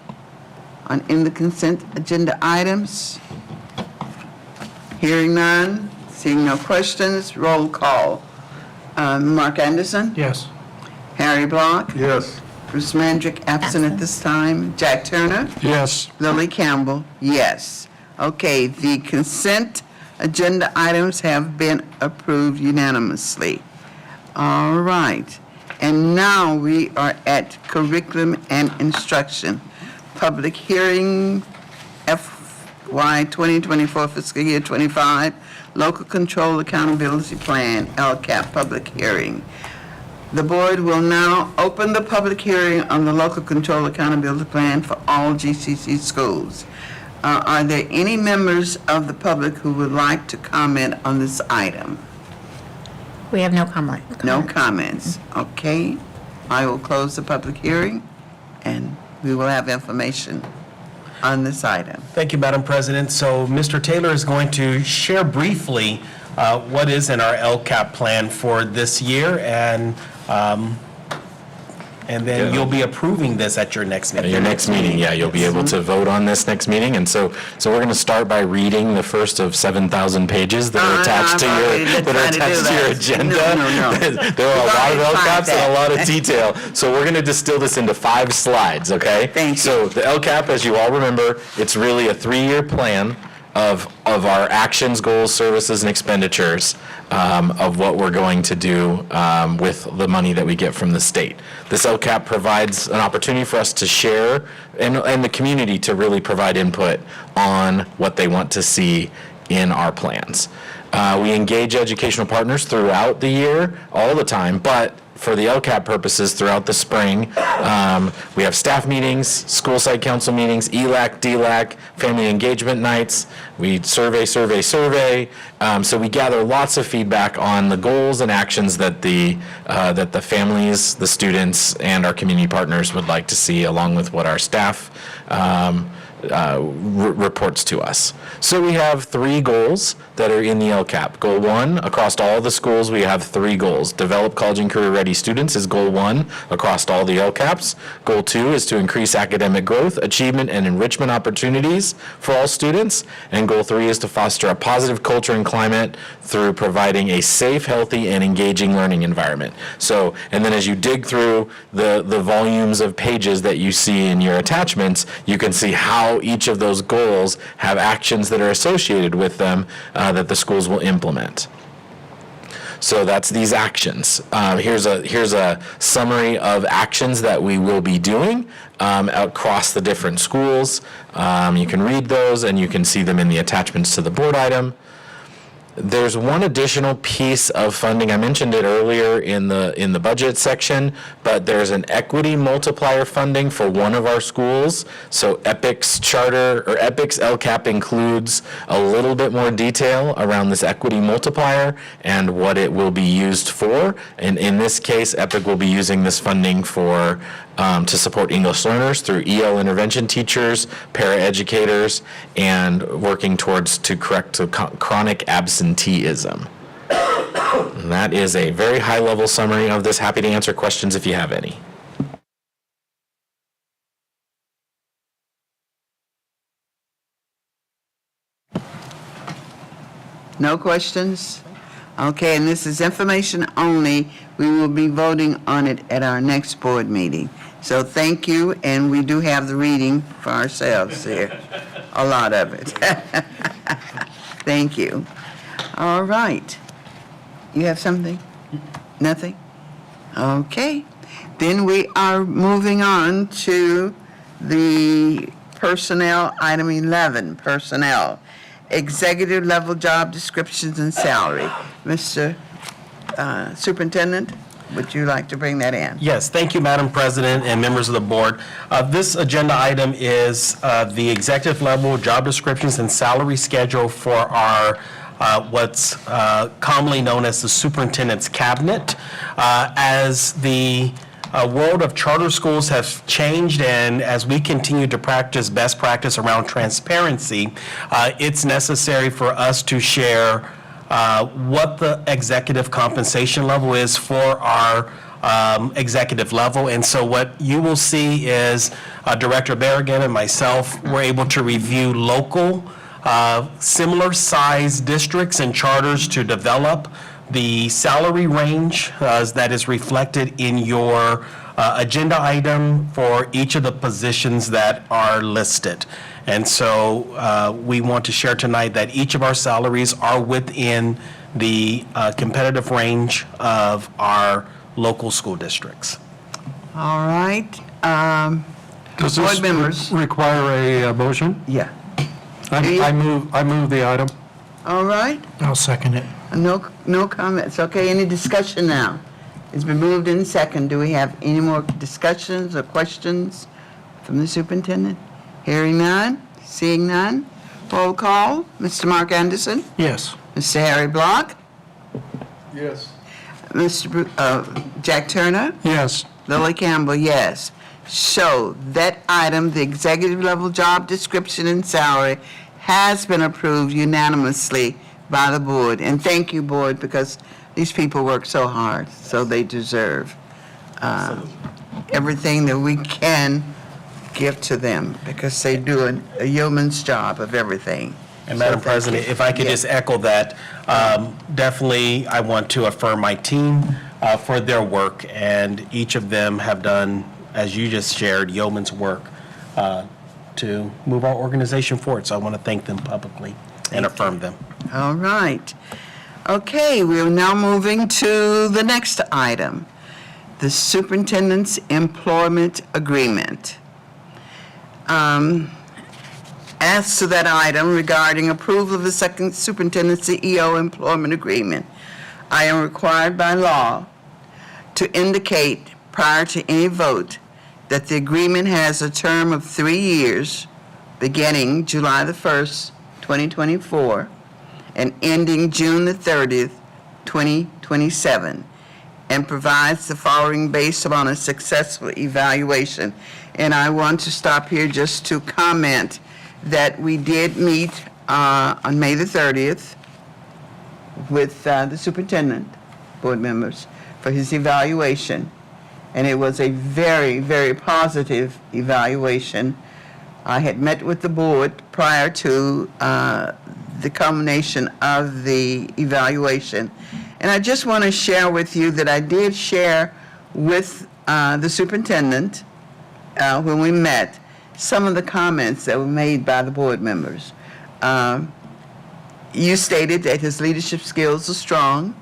in the consent agenda items? Hearing none, seeing no questions, roll call. Mark Anderson? Yes. Harry Block? Yes. Bruce Mandrick, absent at this time. Jack Turner? Yes. Lily Campbell, yes. Okay, the consent agenda items have been approved unanimously. All right. And now we are at curriculum and instruction. Public hearing, FY 2024 fiscal year 25, local control accountability plan, LCAP public hearing. The board will now open the public hearing on the local control accountability plan for all GCC schools. Are there any members of the public who would like to comment on this item? We have no comment. No comments. Okay. I will close the public hearing, and we will have information on this item. Thank you, Madam President. So Mr. Taylor is going to share briefly what is in our LCAP plan for this year, and then you'll be approving this at your next meeting. Your next meeting, yeah, you'll be able to vote on this next meeting. And so we're going to start by reading the first of 7,000 pages that are attached to your agenda. No. There are a lot of We've already LCAPs and a tried lot of detail. So we're going to distill this into 5 slides, okay? Thank you. So the LCAP, as you all remember, it's really a 3-year plan of our actions, goals, services, and expenditures of what we're going to do with the money that we get from the state. This LCAP provides an opportunity for us to share and the community to really provide input on what they want to see in our plans. We engage educational partners throughout the year, all the time, but for the LCAP purposes throughout the spring, we have staff meetings, school site council meetings, ELAC, DLAC, family engagement nights. We survey. So we gather lots of feedback on the goals and actions that the families, the students, and our community partners would like to see, along with what our staff reports to us. So we have 3 goals that are in the LCAP. Goal 1, across all the schools, we have 3 goals. Develop college and career-ready students is goal 1 across all the LCAPs. Goal 2 is to increase academic growth, achievement, and enrichment opportunities for all students. And goal 3 is to foster a positive culture and climate through providing a safe, healthy, and engaging learning environment. So, and then as you dig through the volumes of pages that you see in your attachments, you can see how each of those goals have actions that are associated with them that the schools will implement. So that's these actions. Here's a summary of actions that we will be doing across the different schools. You can read those and you can see them in the attachments to the board item. There's one additional piece of funding. I mentioned it earlier in the budget section, but there's an equity multiplier funding for one of our schools. So EPIC's charter, or EPIC's LCAP, includes a little bit more detail around this equity multiplier and what it will be used for. And in this case, EPIC will be using this funding for to support English learners through EL intervention teachers, paraeducators, and working towards to correct chronic absenteeism. And that is a very high-level summary of this. Happy to answer questions if you have any. No questions? Okay, and this is information only. We will be voting on it at our next board meeting. So thank you, and we do have the reading for ourselves here, a lot of it. Thank you. All right. You have something? Nothing? Okay. Then we are moving on to the personnel, item 11, personnel, executive level job descriptions and salary. Mr. Superintendent, would you like to bring that in? Yes, thank you, Madam President and members of the board. This agenda item is the executive level job descriptions and salary schedule for our what's commonly known as the superintendent's cabinet. As the world of charter schools has changed, and as we continue to practice best practice around transparency, it's necessary for us to share what the executive compensation level is for our executive level. And so what you will see is Director Berrigan and myself were able to review local similar size districts and charters to develop the salary range that is reflected in your agenda item for each of the positions that are listed. And so we want to share tonight that each of our salaries are within the competitive range of our local school districts. All right. Does Board this members. require a motion? Yeah. I move the item. All right. I'll second it. No comments. Okay, any discussion now? It's been moved in second. Do we have any more discussions or questions from the superintendent? Hearing none, seeing none. Roll call. Mr. Mark Anderson? Yes. Mr. Harry Block? Yes. Mr. Jack Turner? Yes. Lily Campbell, yes. So that item, the executive level job description and salary, has been approved unanimously by the board. And thank you, board, because these people work so hard, so they deserve everything that we can give to them, because they do a yeoman's job of everything. And Madam So thank President, you. if I could Yes. just echo that, definitely I want to affirm my team for their work, and each of them have done, as you just shared, yeoman's work to move our organization forward. So I want to thank them publicly and affirm them. All right. Okay, we're now moving to the next item, the superintendent's employment agreement. As to that item regarding approval of the second superintendent CEO employment agreement, I am required by law to indicate prior to any vote that the agreement has a term of 3 years, beginning July the 1st, 2024, and ending June the 30th, 2027, and provides the following based upon a successful evaluation. And I want to stop here just to comment that we did meet on May the 30th with the superintendent, board members, for his evaluation. And it was a very, very positive evaluation. I had met with the board prior to the culmination of the evaluation. And I just want to share with you that I did share with the superintendent when we met some of the comments that were made by the board members. You stated that his leadership skills are strong,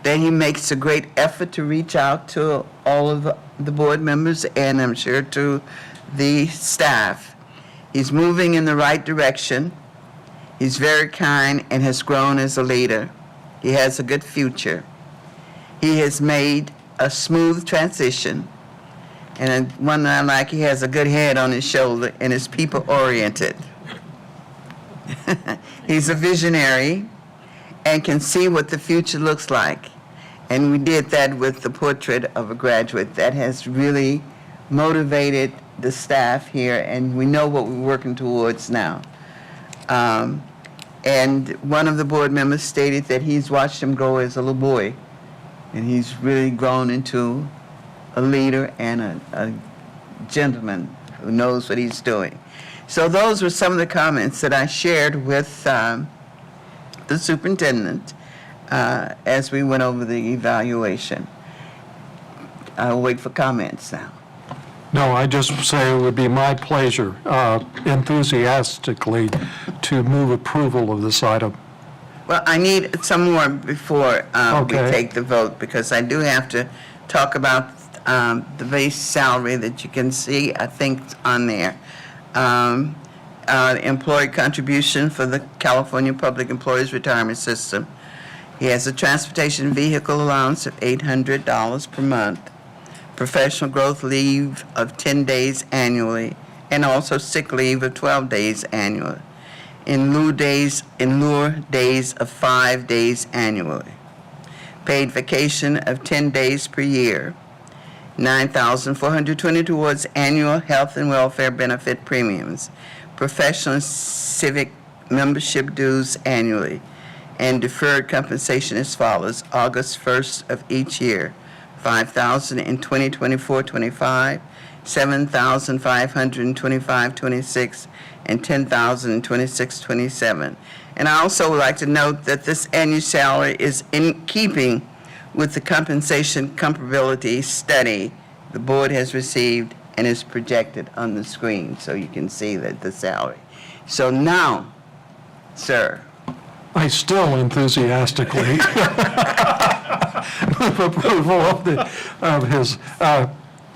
that he makes a great effort to reach out to all of the board members and I'm sure to the staff. He's moving in the right direction. He's very kind and has grown as a leader. He has a good future. He has made a smooth transition. And one that I like, he has a good head on his shoulder and is people-oriented. He's a visionary and can see what the future looks like. And we did that with the portrait of a graduate. That has really motivated the staff here, and we know what we're working towards now. And one of the board members stated that he's watched him grow as a little boy, and he's really grown into a leader and a gentleman who knows what he's doing. So those were some of the comments that I shared with the superintendent as we went over the evaluation. I'll wait for comments now. No, I just say it would be my pleasure, enthusiastically, to move approval of this item. Well, I need some more before we Okay. take the vote, because I do have to talk about the base salary that you can see, I think, on there. Employee contribution for the California Public Employees Retirement System. He has a transportation vehicle allowance of $800 per month, professional growth leave of 10 days annually, and also sick leave of 12 days annually, in lieu days of 5 days annually, paid vacation of 10 days per year, $9,420 towards annual health and welfare benefit premiums, professional and civic membership dues annually, and deferred compensation as follows: August 1st of each year, $5,000 in 2024-25, $7,500 in 25-26, and $10,000 in 26-27. And I also would like to note that this annual salary is in keeping with the compensation comparability study the board has received and is projected on the screen, so you can see that the salary. So now, sir. I still enthusiastically move approval of his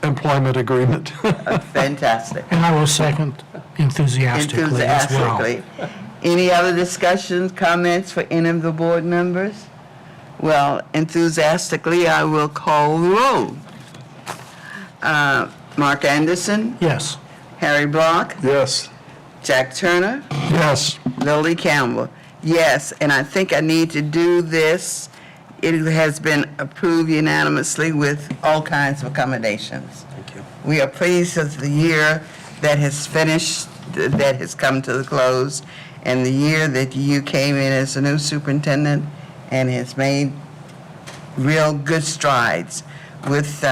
employment agreement. Fantastic. And I will second enthusiastically as well. Enthusiastically. Any other discussions, comments for any of the board members? Well, enthusiastically, I will call the roll. Mark Anderson, Yes. Harry Block, Yes. Jack Turner, Yes. Lily Campbell. Yes, and I think I need to do this. It has been approved unanimously with all kinds of accommodations. Thank you. We are pleased with the year that has finished, that has come to the close, and the year that you came in as a new superintendent and has made real good strides with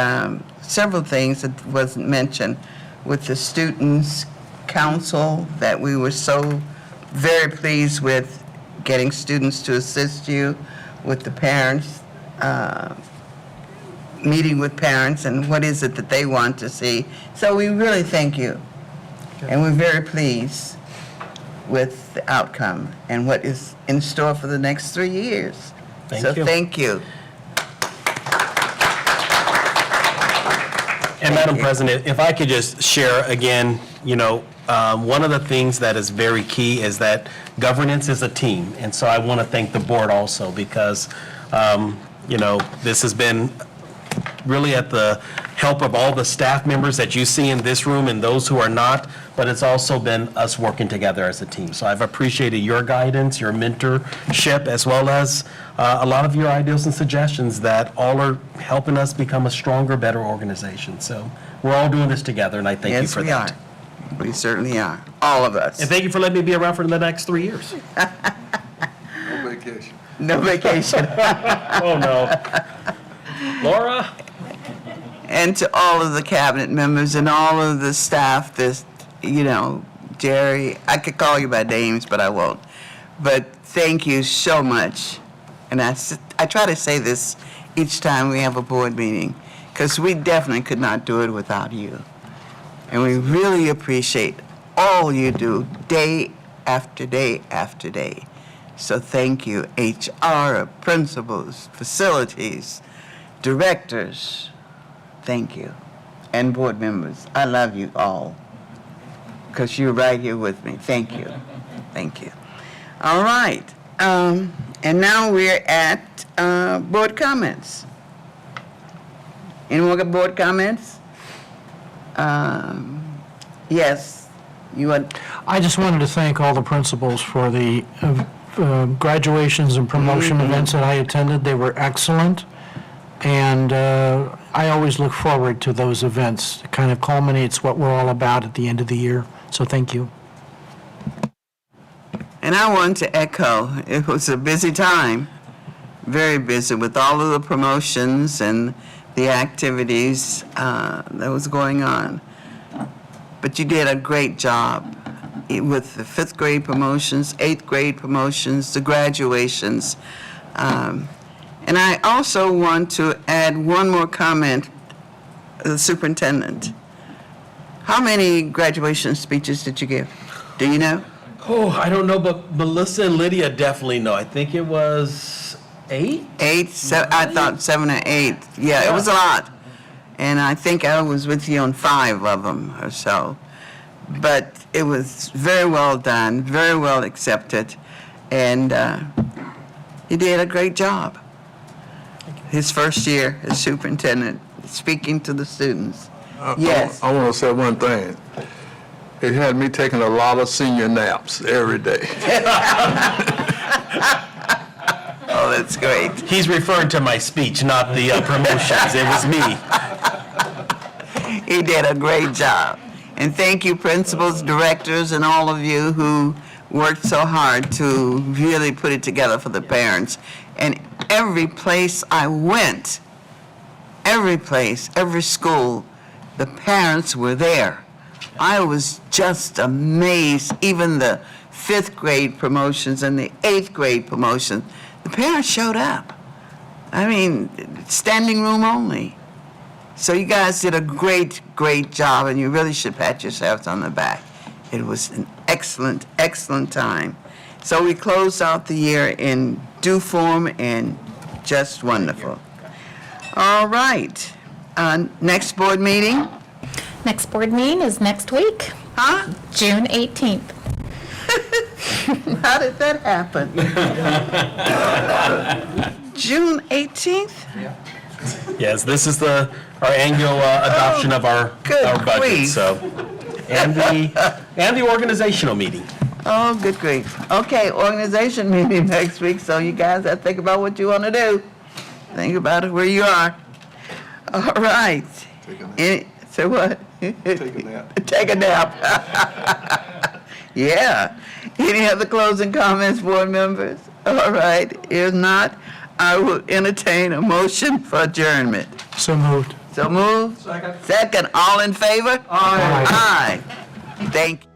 several things that wasn't mentioned, with the Students' Council that we were so very pleased with, getting students to assist you, with the parents, meeting with parents and what is it that they want to see. So we really thank you. And we're very pleased with the outcome and what is in store for the next 3 years. Thank So you. thank you. And Madam you. President, if I could just share again, one of the things that is very key is that governance is a team. And so I want to thank the board also because, this has been really at the help of all the staff members that you see in this room and those who are not, but it's also been us working together as a team. So I've appreciated your guidance, your mentorship, as well as a lot of your ideas and suggestions that all are helping us become a stronger, better organization. So we're all doing this together, and I thank you for that. Yes, we are. We certainly are. All of us. And thank you for letting me be around for the next 3 years. No vacation. No vacation. Oh, no. Laura? And to all of the cabinet members and all of the staff, Jerry, I could call you by names, but I won't. But thank you so much. And I try to say this each time we have a board meeting, because we definitely could not do it without you. And we really appreciate all you do day after day after day. So thank you, HR, principals, facilities, directors, thank you. And board members, I love you all, because you're right here with me. Thank you. Thank you. All right. And now we're at board comments. Anyone got board comments? Yes, you want, I just wanted to thank all the principals for the graduations and promotion events that I attended. They were excellent, and I always look forward to those events. It kind of culminates what we're all about at the end of the year, so thank you. and I want to echo, it was a busy time, very busy with all of the promotions and the activities that was going on. But you did a great job with the 5th grade promotions, 8th grade promotions, the graduations. And I also want to add one more comment, the superintendent. How many graduation speeches did you give? Do you know? Oh, I don't know, but Melissa and Lydia definitely know. I think it was 8? 8, I thought 7 or 8. Yeah, it was a lot. and I think I was with you on 5 of them or so. But it was very well done, very well accepted, and he did a great job. His first year as superintendent, speaking to the students. Yes. I want to say one thing. It had me taking a lot of senior naps every day. Oh, that's great. He's referring to my speech, not the promotions. It was me. He did a great job. And thank you, principals, directors, and all of you who worked so hard to really put it together for the parents. And every place I went, every place, every school, the parents were there. I was just amazed, even the 5th grade promotions and the 8th grade promotions, the parents showed up. I mean, standing room only. So you guys did a great, great job, and you really should pat yourselves on the back. It was an excellent, excellent time. So we closed out the year in due form and just wonderful. All right. Next board meeting? Next board meeting is next week, Huh? June 18th. How did that happen? June 18th? Yes, this is our annual adoption of our good budget, grief. so. And the organizational meeting. Oh, good grief. Okay, organization meeting next week, so you guys have to think about what you want to do. Think about it where you are. All right. So what? Take a nap. Take a nap. Yeah. Any other closing comments, board members? All right. If not, I will entertain a motion for adjournment. So moved. So moved? Second. Second. All in favor? Aye. Aye. Thank you.